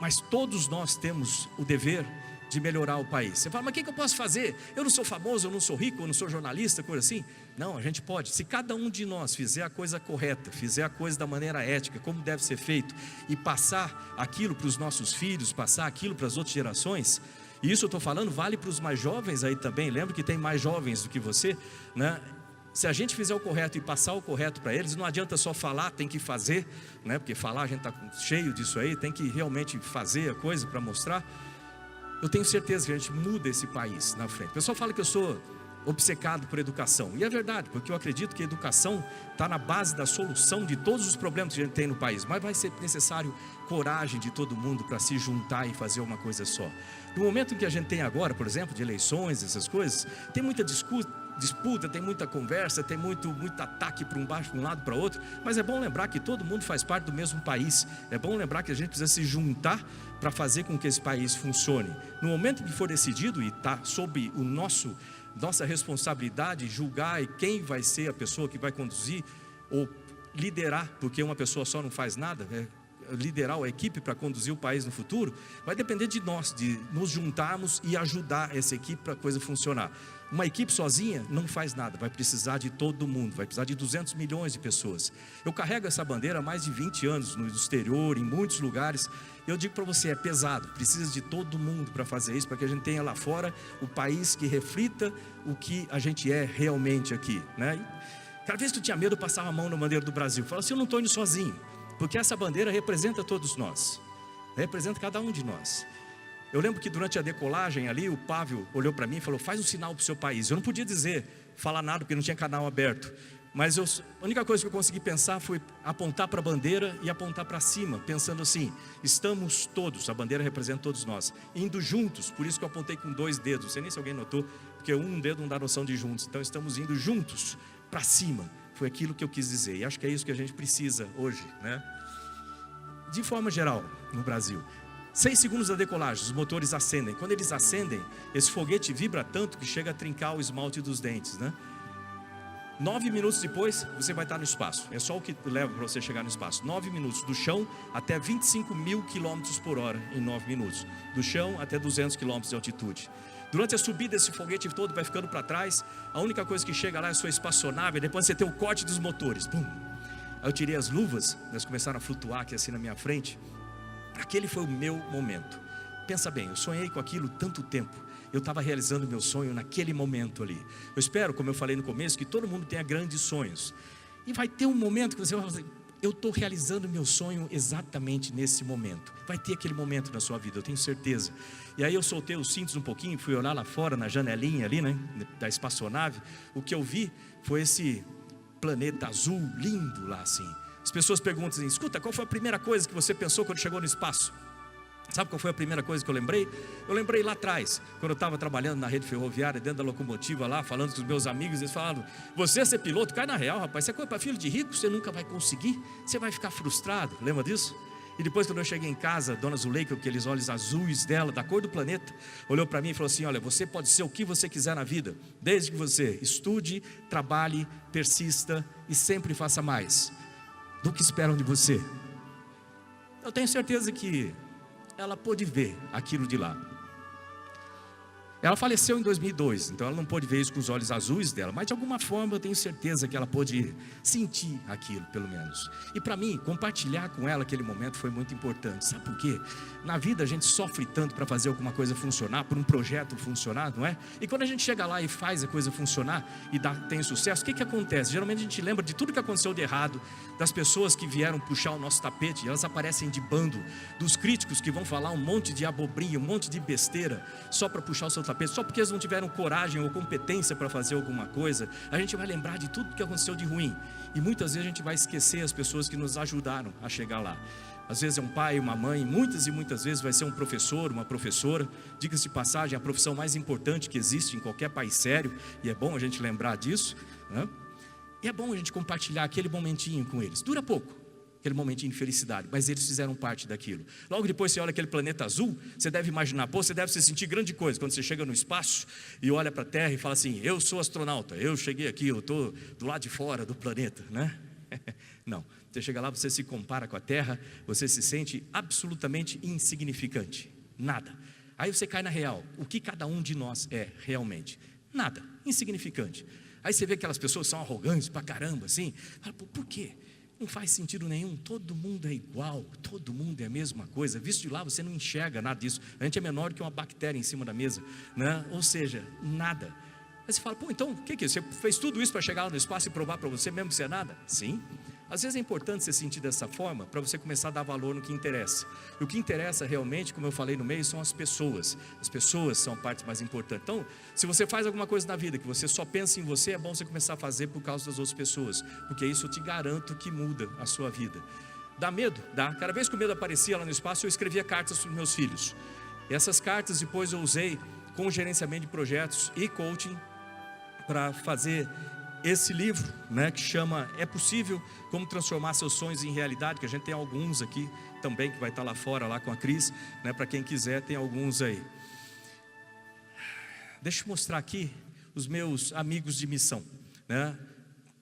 [SPEAKER 3] Mas todos nós temos o dever de melhorar o país. Você fala, mas o que eu posso fazer? Eu não sou famoso, eu não sou rico, eu não sou jornalista, coisa assim. Não, a gente pode. Se cada um de nós fizer a coisa correta, fizer a coisa da maneira ética, como deve ser feito, e passar aquilo para os nossos filhos, passar aquilo para as outras gerações, e isso eu estou falando, vale para os mais jovens aí também. Lembra que tem mais jovens do que você, né? Se a gente fizer o correto e passar o correto para eles, não adianta só falar, tem que fazer, né? Porque falar a gente está cheio disso aí, tem que realmente fazer a coisa para mostrar. Eu tenho certeza que a gente muda esse país na frente. O pessoal fala que eu sou obcecado por educação, e é verdade, porque eu acredito que a educação está na base da solução de todos os problemas que a gente tem no país, mas vai ser necessário coragem de todo mundo para se juntar e fazer uma coisa só. No momento que a gente tem agora, por exemplo, de eleições, essas coisas, tem muita disputa, tem muita conversa, tem muito ataque para um lado para o outro, mas é bom lembrar que todo mundo faz parte do mesmo país. É bom lembrar que a gente precisa se juntar para fazer com que esse país funcione. No momento que for decidido e está sob nossa responsabilidade julgar quem vai ser a pessoa que vai conduzir ou liderar, porque uma pessoa só não faz nada, liderar a equipe para conduzir o país no futuro, vai depender de nós, de nos juntarmos e ajudar essa equipe para a coisa funcionar. Uma equipe sozinha não faz nada, vai precisar de todo mundo, vai precisar de 200 milhões de pessoas. Eu carrego essa bandeira há mais de 20 anos no exterior, em muitos lugares. Eu digo para você, é pesado, precisa de todo mundo para fazer isso, para que a gente tenha lá fora o país que reflita o que a gente é realmente aqui, né? Cada vez que eu tinha medo, eu passava a mão na bandeira do Brasil. Eu falava assim, eu não estou indo sozinho, porque essa bandeira representa todos nós, representa cada um de nós. Eu lembro que durante a decolagem ali, o Pavel olhou para mim e falou, faz um sinal para o seu país. Eu não podia dizer falar nada, porque não tinha canal aberto. Mas a única coisa que eu consegui pensar foi apontar para a bandeira e apontar para cima, pensando assim: estamos todos, a bandeira representa todos nós, indo juntos. Por isso que eu apontei com 2 dedos, não sei nem se alguém notou, porque um dedo não dá noção de juntos. Então estamos indo juntos para cima. Foi aquilo que eu quis dizer, e acho que é isso que a gente precisa hoje, né? De forma geral, no Brasil, 6 segundos da decolagem, os motores acendem. Quando eles acendem, esse foguete vibra tanto que chega a trincar o esmalte dos dentes, né? 9 minutos depois, você vai estar no espaço. É só o que leva para você chegar no espaço. 9 minutos, do chão até 25 mil quilômetros por hora em 9 minutos. Do chão até 200 quilômetros de altitude. Durante a subida, esse foguete todo vai ficando para trás. A única coisa que chega lá é a sua espaçonave. Depois você tem o corte dos motores. Pum. Aí eu tirei as luvas, elas começaram a flutuar aqui assim na minha frente. Aquele foi o meu momento. Pensa bem, eu sonhei com aquilo tanto tempo. Eu estava realizando meu sonho naquele momento ali. Eu espero, como eu falei no começo, que todo mundo tenha grandes sonhos. E vai ter um momento que você vai falar: eu estou realizando meu sonho exatamente nesse momento. Vai ter aquele momento na sua vida, eu tenho certeza. E aí eu soltei os cintos um pouquinho, fui olhar lá fora na janelinha ali, né, da espaçonave. O que eu vi foi esse planeta azul lindo lá assim. As pessoas perguntam assim: escuta, qual foi a primeira coisa que você pensou quando chegou no espaço? Sabe qual foi a primeira coisa que eu lembrei? Eu lembrei lá atrás, quando eu estava trabalhando na rede ferroviária, dentro da locomotiva lá, falando com os meus amigos. Eles falavam: você ser piloto, cai na real, rapaz, isso é coisa para filho de rico, você nunca vai conseguir, você vai ficar frustrado. Lembra disso? E depois, quando eu cheguei em casa, a dona Zuleika, com aqueles olhos azuis dela, da cor do planeta, olhou para mim e falou assim: olha, você pode ser o que você quiser na vida, desde que você estude, trabalhe, persista e sempre faça mais do que esperam de você. Eu tenho certeza que ela pôde ver aquilo de lá. Ela faleceu em 2002, então ela não pôde ver isso com os olhos azuis dela, mas de alguma forma eu tenho certeza que ela pôde sentir aquilo, pelo menos. E para mim, compartilhar com ela aquele momento foi muito importante. Sabe por quê? Na vida a gente sofre tanto para fazer alguma coisa funcionar, por um projeto funcionar, não é? E quando a gente chega lá e faz a coisa funcionar e tem sucesso, o que acontece? Geralmente a gente lembra de tudo que aconteceu de errado, das pessoas que vieram puxar o nosso tapete, elas aparecem de bando, dos críticos que vão falar um monte de abobrinha, um monte de besteira, só para puxar o seu tapete, só porque eles não tiveram coragem ou competência para fazer alguma coisa. A gente vai lembrar de tudo que aconteceu de ruim, e muitas vezes a gente vai esquecer as pessoas que nos ajudaram a chegar lá. Às vezes é um pai, uma mãe, muitas e muitas vezes vai ser um professor, uma professora. Diga-se de passagem, a profissão mais importante que existe em qualquer país sério, e é bom a gente lembrar disso, né? E é bom a gente compartilhar aquele momentinho com eles. Dura pouco, aquele momentinho de felicidade, mas eles fizeram parte daquilo. Logo depois você olha aquele planeta azul, você deve imaginar, você deve se sentir grande coisa quando você chega no espaço e olha para a Terra e fala assim: eu sou astronauta, eu cheguei aqui, eu estou do lado de fora do planeta, né? Não, você chega lá, você se compara com a Terra, você se sente absolutamente insignificante, nada. Aí você cai na real, o que cada um de nós é realmente? Nada, insignificante. Aí você vê aquelas pessoas que são arrogantes pra caramba, assim, fala: por quê? Não faz sentido nenhum, todo mundo é igual, todo mundo é a mesma coisa. Visto de lá você não enxerga nada disso, a gente é menor que uma bactéria em cima da mesa, né? Ou seja, nada. Aí você fala: então o que é isso? Você fez tudo isso para chegar no espaço e provar para você mesmo que você é nada? Sim. Às vezes é importante você sentir dessa forma, para você começar a dar valor no que interessa. E o que interessa realmente, como eu falei no meio, são as pessoas. As pessoas são a parte mais importante. Então, se você faz alguma coisa na vida que você só pensa em você, é bom você começar a fazer por causa das outras pessoas, porque isso eu te garanto que muda a sua vida. Dá medo? Dá. Cada vez que o medo aparecia lá no espaço, eu escrevia cartas para os meus filhos. E essas cartas depois eu usei com gerenciamento de projetos e coaching para fazer esse livro, né, que chama É Possível, Como Transformar Seus Sonhos em Realidade, que a gente tem alguns aqui também, que vai estar lá fora, lá com a Cris, né, para quem quiser, tem alguns aí. Deixa eu mostrar aqui os meus amigos de missão, né?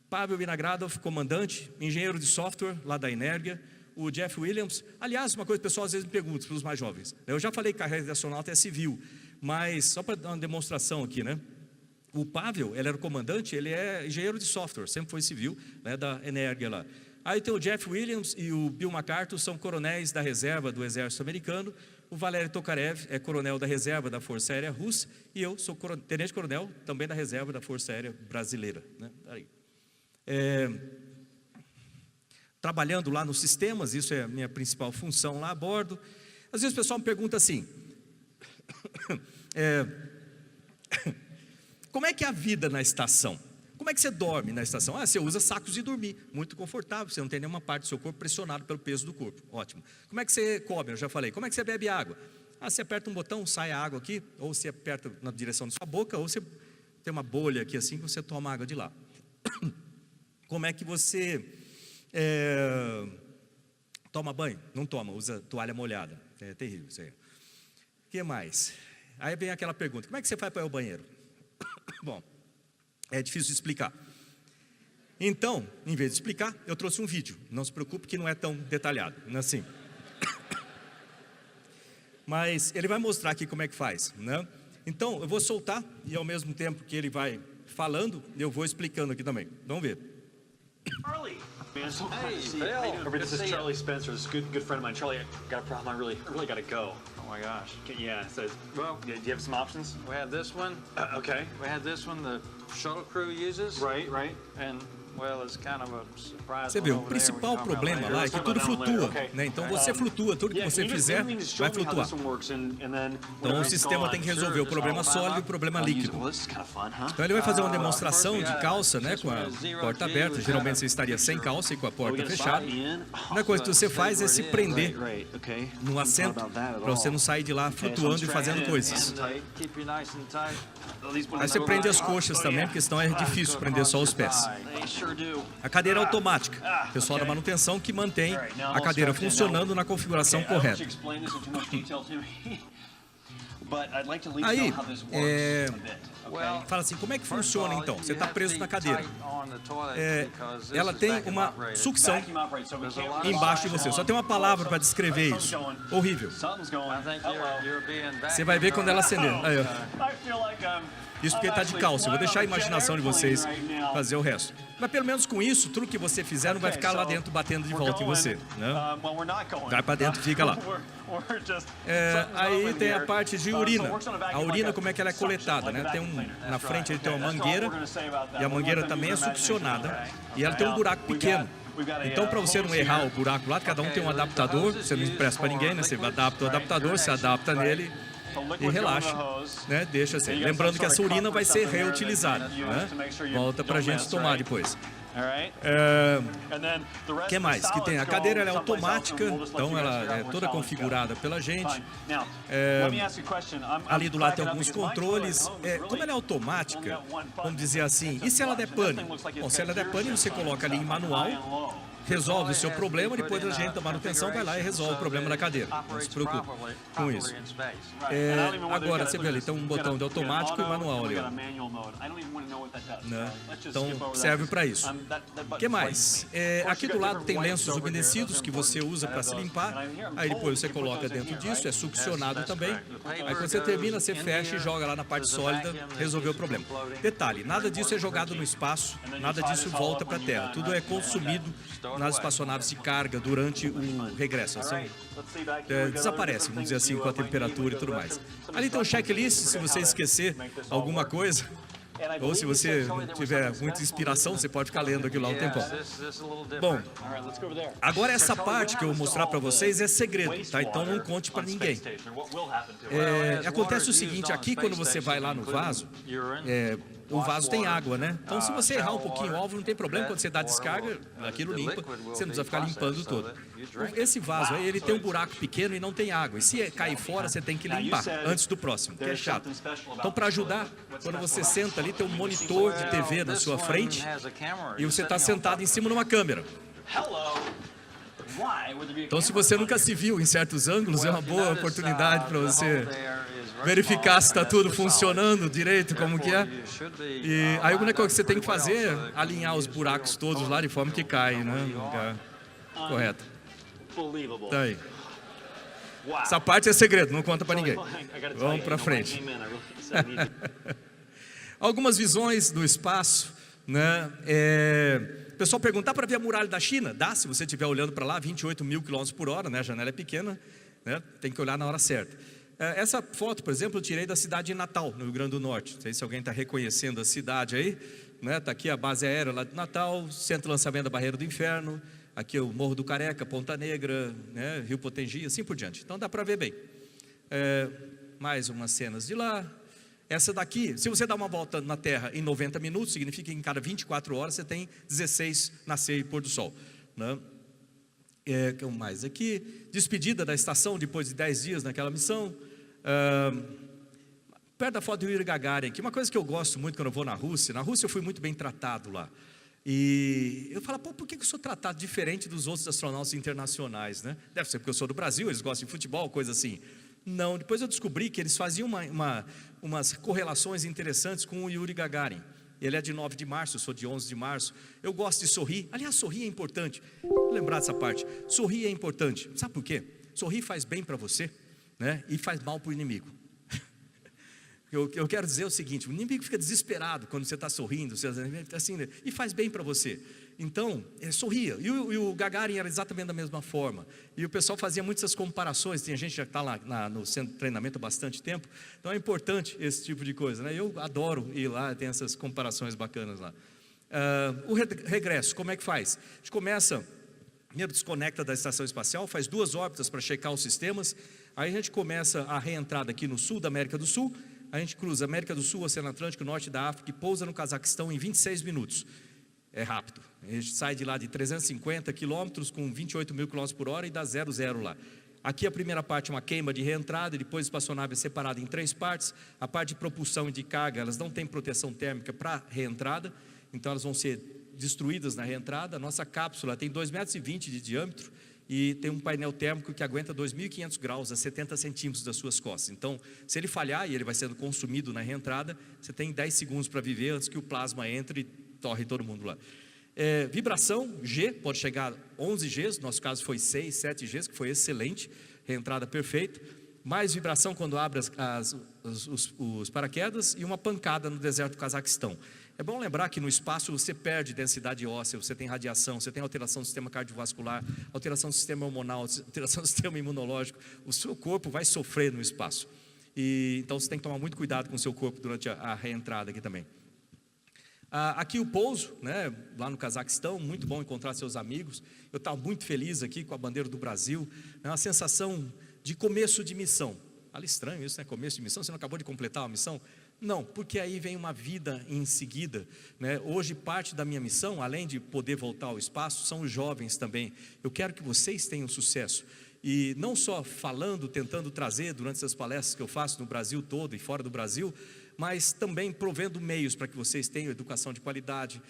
[SPEAKER 3] Pavel Vinogradov, comandante, engenheiro de software lá da Energia. O Jeff Williams, aliás, uma coisa que o pessoal às vezes me pergunta, para os mais jovens, eu já falei que carreira de astronauta é civil, mas só para dar uma demonstração aqui, né? O Pavel, ele era o comandante, ele é engenheiro de software, sempre foi civil, né, da Energia lá. Aí tem o Jeff Williams e o Bill MacArthur, são coronéis da reserva do exército americano. O Valery Tokarev é coronel da reserva da Força Aérea Russa. E eu sou tenente-coronel também da reserva da Força Aérea Brasileira, né? Trabalhando lá nos sistemas, isso é a minha principal função lá a bordo. Às vezes o pessoal me pergunta assim... como é que é a vida na estação? Como é que você dorme na estação? Você usa sacos de dormir, muito confortável, você não tem nenhuma parte do seu corpo pressionada pelo peso do corpo, ótimo. Como é que você come? Eu já falei. Como é que você bebe água? Você aperta um botão, sai a água aqui, ou você aperta na direção da sua boca, ou você tem uma bolha aqui assim, que você toma água de lá. Como é que você toma banho? Não toma, usa toalha molhada, é terrível isso aí. O que mais? Aí vem aquela pergunta, como é que você faz para ir ao banheiro? Bom, é difícil de explicar. Então, em vez de explicar, eu trouxe um vídeo. Não se preocupe que não é tão detalhado, não é assim. Mas ele vai mostrar aqui como é que faz, né? Então, eu vou soltar e ao mesmo tempo que ele vai falando, eu vou explicando aqui também. Vamos ver.
[SPEAKER 12] Charlie. Hey, Phil. This is Charlie Spencer. This is a good friend of mine. Charlie, I got a problem. I really got to go. Oh my gosh. Yeah. So, well, do you have some options? We had this one. Okay. We had this one. The shuttle crew uses. Right. And well, it's kind of a surprise.
[SPEAKER 3] Você vê, o principal problema lá é que tudo flutua, né? Então você flutua, tudo que você fizer vai flutuar. Então o sistema tem que resolver o problema sólido e o problema líquido. Então ele vai fazer uma demonstração de calça, né, com a porta aberta. Geralmente você estaria sem calça e com a porta fechada. A única coisa que você faz é se prender no assento para você não sair de lá flutuando e fazendo coisas. Aí você prende as coxas também, porque senão é difícil prender só os pés. A cadeira é automática. O pessoal da manutenção que mantém a cadeira funcionando na configuração correta. Aí, fala assim, como é que funciona então? Você está preso na cadeira. Ela tem uma sucção embaixo de você. Só tem uma palavra para descrever isso. Horrível. Você vai ver quando ela acender. Aí, ó. Isso porque está de calça. Eu vou deixar a imaginação de vocês fazer o resto. Mas pelo menos com isso, tudo que você fizer não vai ficar lá dentro batendo de volta em você, né? Vai para dentro e fica lá. Aí tem a parte de urina. A urina, como é que ela é coletada, né? Na frente ele tem uma mangueira, e a mangueira também é succionada, e ela tem um buraco pequeno. Então, para você não errar o buraco lá, cada um tem um adaptador, você não empresta para ninguém, né? Você adapta o adaptador, você adapta nele e relaxa, né? Deixa assim. Lembrando que essa urina vai ser reutilizada, né? Volta para a gente tomar depois. O que mais? Que tem? A cadeira ela é automática, então ela é toda configurada pela gente. Ali do lado tem alguns controles. Como ela é automática, vamos dizer assim, e se ela der pane? Bom, se ela der pane, você coloca ali em manual, resolve o seu problema, depois a gente da manutenção vai lá e resolve o problema da cadeira. Não se preocupe com isso. Agora, você vê ali, tem um botão de automático e manual ali. Né? Então, serve para isso. O que mais? Aqui do lado tem lenços umedecidos que você usa para se limpar. Aí depois você coloca dentro disso, é succionado também. Aí quando você termina, você fecha e joga lá na parte sólida, resolveu o problema. Detalhe, nada disso é jogado no espaço, nada disso volta para a Terra. Tudo é consumido nas espaçonaves de carga durante o regresso. Assim, desaparece, vamos dizer assim, com a temperatura e tudo mais. Ali tem um checklist, se você esquecer alguma coisa, ou se você tiver muita inspiração, você pode ficar lendo aquilo lá um tempão. Bom, agora essa parte que eu vou mostrar para vocês é segredo, tá? Então não conte para ninguém. Acontece o seguinte, aqui quando você vai lá no vaso, o vaso tem água, né? Então se você errar um pouquinho o alvo, não tem problema, quando você dá descarga, aquilo limpa, você não precisa ficar limpando todo. Esse vaso aí, ele tem um buraco pequeno e não tem água, e se cair fora, você tem que limpar antes do próximo, que é chato. Então para ajudar, quando você senta ali, tem um monitor de TV na sua frente, e você está sentado em cima de uma câmera. Então se você nunca se viu em certos ângulos, é uma boa oportunidade para você verificar se está tudo funcionando direito, como que é. E aí a única coisa que você tem que fazer é alinhar os buracos todos lá de forma que cai, né? Correto. Tá aí. Essa parte é segredo, não conta para ninguém. Vamos para frente. Algumas visões do espaço, né? O pessoal pergunta, dá para ver a muralha da China? Dá, se você estiver olhando para lá, 28 mil km/h, né? A janela é pequena, né? Tem que olhar na hora certa. Essa foto, por exemplo, eu tirei da cidade de Natal, no Rio Grande do Norte. Não sei se alguém está reconhecendo a cidade aí, né? Está aqui a base aérea lá de Natal, centro de lançamento da Barreira do Inferno, aqui o Morro do Careca, Ponta Negra, né? Rio Potengi, assim por diante. Então dá para ver bem. Mais umas cenas de lá. Essa daqui, se você dá uma volta na Terra em 90 minutos, significa que em cada 24 horas você tem 16 nascer e pôr do sol, né? Que mais aqui? Despedida da estação depois de 10 dias naquela missão. Perto da foto do Yuri Gagarin aqui, uma coisa que eu gosto muito quando eu vou na Rússia eu fui muito bem tratado lá. E eu falo, por que eu sou tratado diferente dos outros astronautas internacionais, né? Deve ser porque eu sou do Brasil, eles gostam de futebol, coisa assim. Não, depois eu descobri que eles faziam umas correlações interessantes com o Yuri Gagarin. Ele é de 9 de março, eu sou de 11 de março. Eu gosto de sorrir. Aliás, sorrir é importante. Vou lembrar dessa parte. Sorrir é importante. Sabe por quê? Sorrir faz bem para você, né? E faz mal para o inimigo. Eu quero dizer o seguinte: o inimigo fica desesperado quando você está sorrindo, assim, e faz bem para você. Então, sorria. E o Gagarin era exatamente da mesma forma. E o pessoal fazia muitas comparações. Tem gente que já está lá no centro de treinamento há bastante tempo. Então é importante esse tipo de coisa, né? Eu adoro ir lá, tem essas comparações bacanas lá. O regresso, como é que faz? A gente começa, primeiro desconecta da estação espacial, faz 2 órbitas para checar os sistemas. Aí a gente começa a reentrada aqui no sul da América do Sul. A gente cruza América do Sul, Oceano Atlântico, Norte da África e pousa no Cazaquistão em 26 minutos. É rápido. A gente sai de lá de 350 quilômetros com 28 mil quilômetros por hora e dá 0,0 lá. Aqui a primeira parte é uma queima de reentrada, e depois a espaçonave é separada em 3 partes. A parte de propulsão e de carga, elas não têm proteção térmica para reentrada, então elas vão ser destruídas na reentrada. A nossa cápsula tem 2,20 metros de diâmetro e tem um painel térmico que aguenta 2.500 graus a 70 centímetros das suas costas. Então, se ele falhar e ele vai sendo consumido na reentrada, você tem 10 segundos para viver antes que o plasma entre e torre todo mundo lá. Vibração, G, pode chegar a 11 Gs, no nosso caso foi 6, 7 Gs, que foi excelente, reentrada perfeita. Mais vibração quando abre os paraquedas e uma pancada no deserto do Cazaquistão. É bom lembrar que no espaço você perde densidade óssea, você tem radiação, você tem alteração do sistema cardiovascular, alteração do sistema hormonal, alteração do sistema imunológico. O seu corpo vai sofrer no espaço. Então você tem que tomar muito cuidado com o seu corpo durante a reentrada aqui também. Aqui o pouso, né, lá no Cazaquistão, muito bom encontrar seus amigos. Eu estava muito feliz aqui com a bandeira do Brasil. É uma sensação de começo de missão. Olha, estranho isso, né? Começo de missão, você não acabou de completar uma missão? Não, porque aí vem uma vida em seguida, né? Hoje parte da minha missão, além de poder voltar ao espaço, são os jovens também. Eu quero que vocês tenham sucesso. E não só falando, tentando trazer durante essas palestras que eu faço no Brasil todo e fora do Brasil, mas também provendo meios para que vocês tenham educação de qualidade.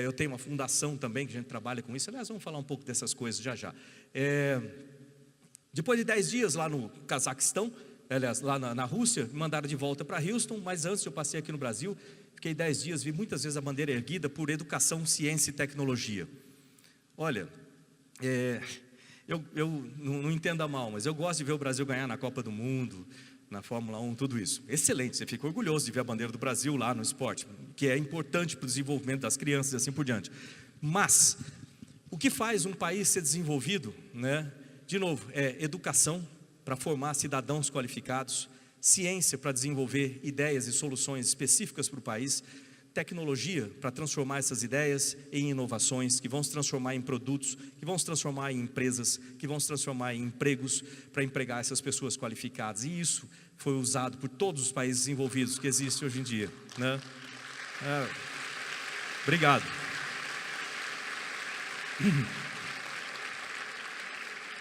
[SPEAKER 3] Eu tenho uma fundação também que a gente trabalha com isso. Aliás, vamos falar um pouco dessas coisas já. Depois de 10 dias lá no Cazaquistão, aliás, lá na Rússia, me mandaram de volta para Houston, mas antes eu passei aqui no Brasil, fiquei 10 dias, vi muitas vezes a bandeira erguida por educação, ciência e tecnologia. Olha, eu não entenda mal, mas eu gosto de ver o Brasil ganhar na Copa do Mundo, na Fórmula 1, tudo isso. Excelente, você fica orgulhoso de ver a bandeira do Brasil lá no esporte, que é importante para o desenvolvimento das crianças e assim por diante. Mas, o que faz um país ser desenvolvido, né? De novo, educação, para formar cidadãos qualificados, ciência para desenvolver ideias e soluções específicas para o país, tecnologia para transformar essas ideias em inovações, que vão se transformar em produtos, que vão se transformar em empresas, que vão se transformar em empregos para empregar essas pessoas qualificadas. E isso foi usado por todos os países desenvolvidos que existem hoje em dia, né? Obrigado.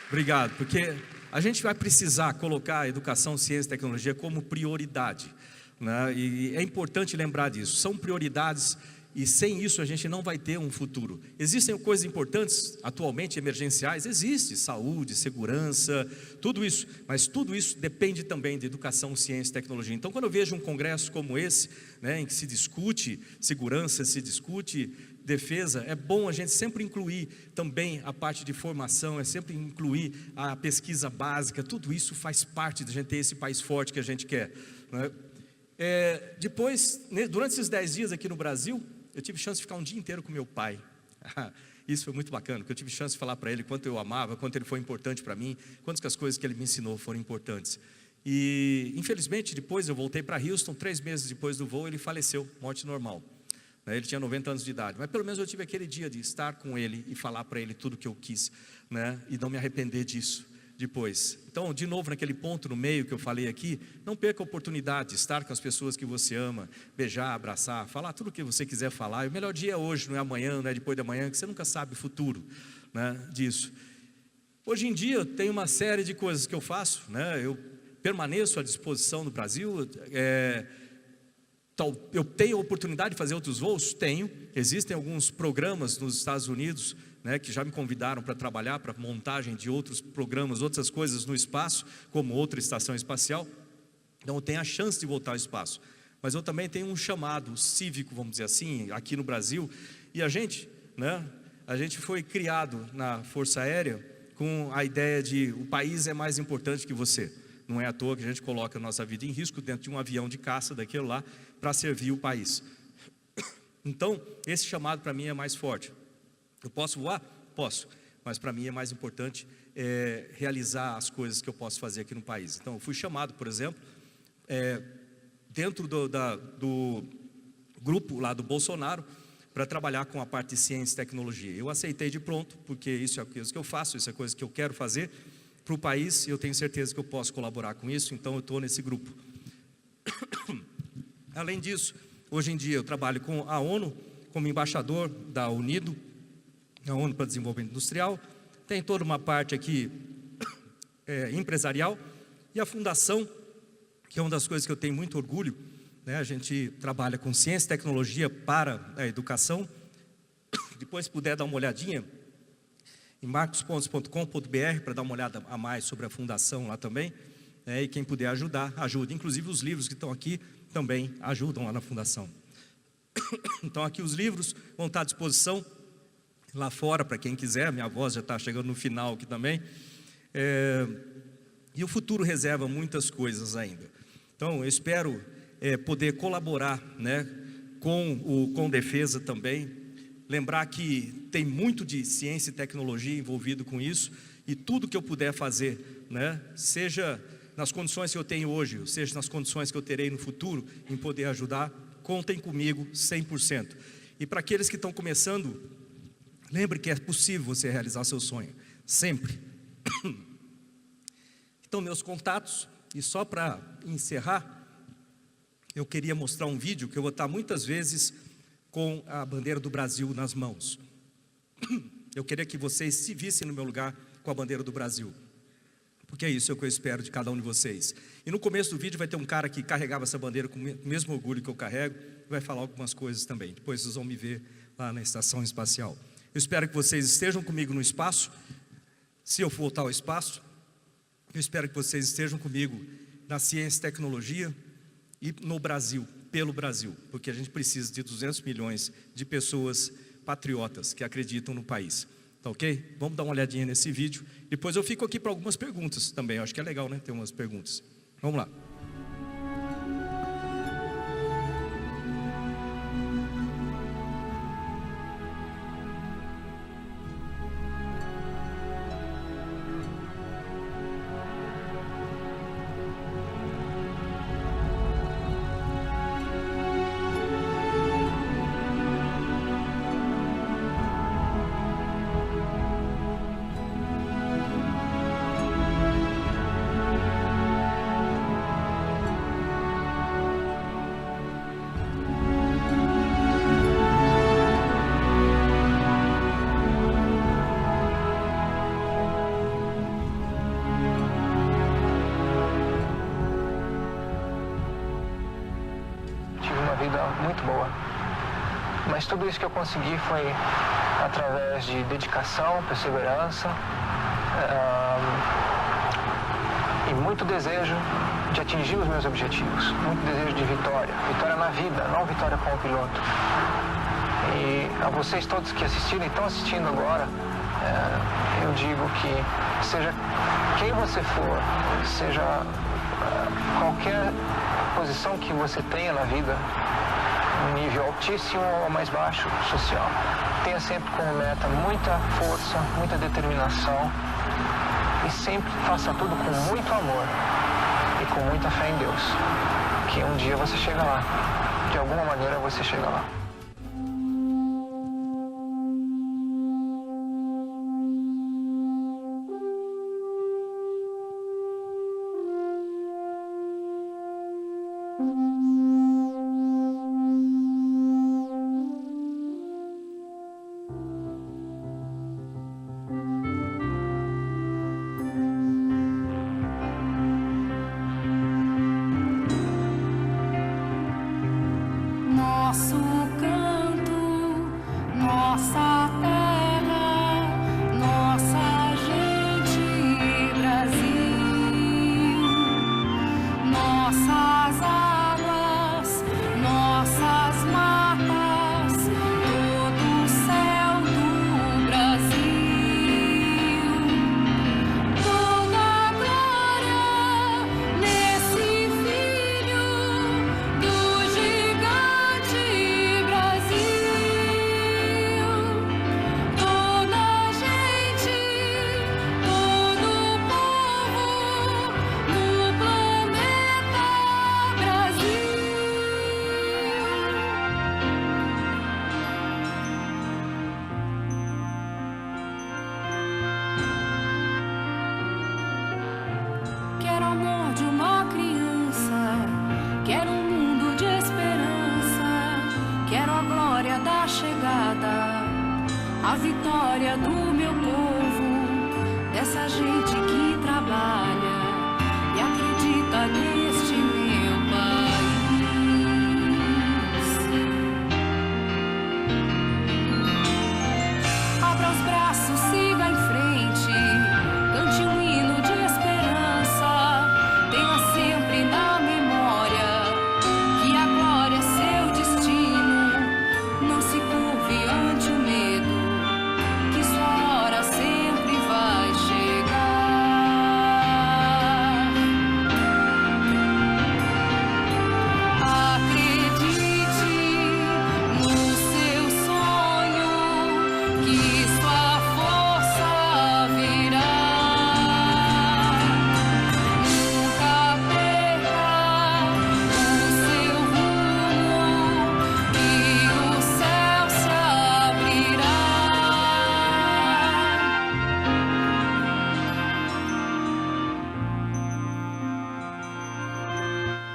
[SPEAKER 3] Obrigado, porque a gente vai precisar colocar a educação, ciência e tecnologia como prioridade, né? E é importante lembrar disso, são prioridades e sem isso a gente não vai ter um futuro. Existem coisas importantes atualmente, emergenciais, existe saúde, segurança, tudo isso, mas tudo isso depende também de educação, ciência e tecnologia. Então quando eu vejo um congresso como esse, né, em que se discute segurança, se discute defesa, é bom a gente sempre incluir também a parte de formação, é sempre incluir a pesquisa básica, tudo isso faz parte de a gente ter esse país forte que a gente quer, né? Depois, durante esses 10 dias aqui no Brasil, eu tive chance de ficar um dia inteiro com meu pai. Isso foi muito bacana, porque eu tive chance de falar para ele quanto eu amava, quanto ele foi importante para mim, quantas que as coisas que ele me ensinou foram importantes. E infelizmente depois eu voltei para Houston, 3 meses depois do voo ele faleceu, morte normal. Ele tinha 90 anos de idade, mas pelo menos eu tive aquele dia de estar com ele e falar para ele tudo que eu quis, né? E não me arrepender disso, depois. Então, de novo, naquele ponto no meio que eu falei aqui, não perca a oportunidade de estar com as pessoas que você ama, beijar, abraçar, falar tudo o que você quiser falar. E o melhor dia é hoje, não é amanhã, não é depois de amanhã, que você nunca sabe o futuro, né, disso. Hoje em dia, eu tenho uma série de coisas que eu faço, né, eu permaneço à disposição do Brasil, eu tenho a oportunidade de fazer outros voos? Tenho. Existem alguns programas nos Estados Unidos, né, que já me convidaram para trabalhar, para montagem de outros programas, outras coisas no espaço, como outra estação espacial. Então eu tenho a chance de voltar ao espaço. Mas eu também tenho um chamado cívico, vamos dizer assim, aqui no Brasil. E a gente foi criado na Força Aérea com a ideia de o país é mais importante que você. Não é à toa que a gente coloca a nossa vida em risco dentro de um avião de caça daquele lá para servir o país. Então, esse chamado para mim é mais forte. Eu posso voar? Posso, mas para mim é mais importante realizar as coisas que eu posso fazer aqui no país. Então, eu fui chamado, por exemplo, dentro do grupo lá do Bolsonaro, para trabalhar com a parte de ciência e tecnologia. Eu aceitei de pronto, porque isso é coisa que eu faço, isso é coisa que eu quero fazer para o país, e eu tenho certeza que eu posso colaborar com isso, então eu estou nesse grupo. Além disso, hoje em dia eu trabalho com a ONU, como embaixador da UNIDO, a ONU para Desenvolvimento Industrial, tem toda uma parte aqui empresarial, e a fundação, que é uma das coisas que eu tenho muito orgulho, né? A gente trabalha com ciência e tecnologia para a educação. Depois, se puder dar uma olhadinha em marcospontes.com.br para dar uma olhada a mais sobre a fundação lá também, e quem puder ajudar, ajuda. Inclusive os livros que estão aqui também ajudam lá na fundação. Então aqui os livros vão estar à disposição lá fora para quem quiser. Minha voz já está chegando no final aqui também. E o futuro reserva muitas coisas ainda. Então eu espero poder colaborar, né, com Defesa também. Lembrar que tem muito de ciência e tecnologia envolvido com isso, e tudo que eu puder fazer, né, seja nas condições que eu tenho hoje, seja nas condições que eu terei no futuro, em poder ajudar, contem comigo 100%. E para aqueles que estão começando, lembre que é possível você realizar seu sonho, sempre. Então, meus contatos, e só para encerrar, eu queria mostrar um vídeo que eu vou estar muitas vezes com a bandeira do Brasil nas mãos. Eu queria que vocês se vissem no meu lugar com a bandeira do Brasil, porque é isso que eu espero de cada um de vocês. E no começo do vídeo vai ter um cara que carregava essa bandeira com o mesmo orgulho que eu carrego, e vai falar algumas coisas também. Depois vocês vão me ver lá na estação espacial. Eu espero que vocês estejam comigo no espaço, se eu voltar ao espaço. Eu espero que vocês estejam comigo na ciência e tecnologia e no Brasil, pelo Brasil, porque a gente precisa de 200 milhões de pessoas patriotas que acreditam no país. Tá ok? Vamos dar uma olhadinha nesse vídeo. Depois eu fico aqui para algumas perguntas também. Eu acho que é legal, né? Ter umas perguntas. Vamos lá.
[SPEAKER 13] Muito boa, mas tudo isso que eu consegui foi através de dedicação, perseverança e muito desejo de atingir os meus objetivos, muito desejo de vitória na vida, não vitória como piloto. E a vocês todos que assistiram e estão assistindo agora, eu digo que seja quem você for, seja qualquer posição que você tenha na vida, um nível altíssimo ou mais baixo social, tenha sempre como meta muita força, muita determinação e sempre faça tudo com muito amor e com muita fé em Deus, que um dia você chega lá, de alguma maneira você chega lá.
[SPEAKER 14] a vitória do meu povo, dessa gente que trabalha e acredita neste meu país. Abra os braços, siga em frente, cante um hino de esperança, tenha sempre na memória que a glória é seu destino. Não se curve ante o medo, que sua hora sempre vai chegar. Acredite no seu sonho, que sua força virá. Nunca perca o seu rumo e o céu se abrirá.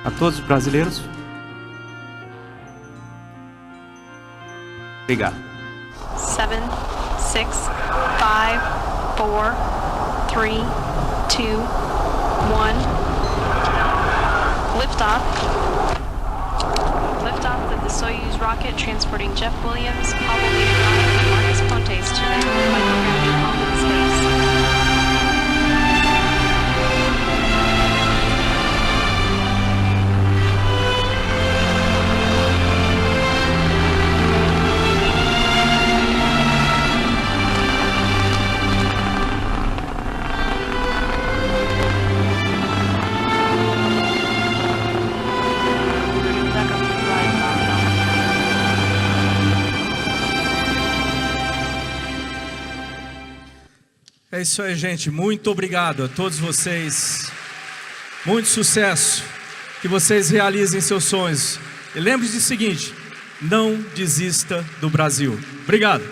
[SPEAKER 10] A todos os brasileiros, obrigado.
[SPEAKER 5] 7, 6, 5, 4, 3, 2, 1. Liftoff. Liftoff of the Soyuz rocket transporting Jeff Williams, Pablo Leonardo, and Marcus Pontes to their microgravity home in space.
[SPEAKER 3] É isso aí, gente. Muito obrigado a todos vocês. Muito sucesso. Que vocês realizem seus sonhos. E lembre-se do seguinte: não desista do Brasil. Obrigado.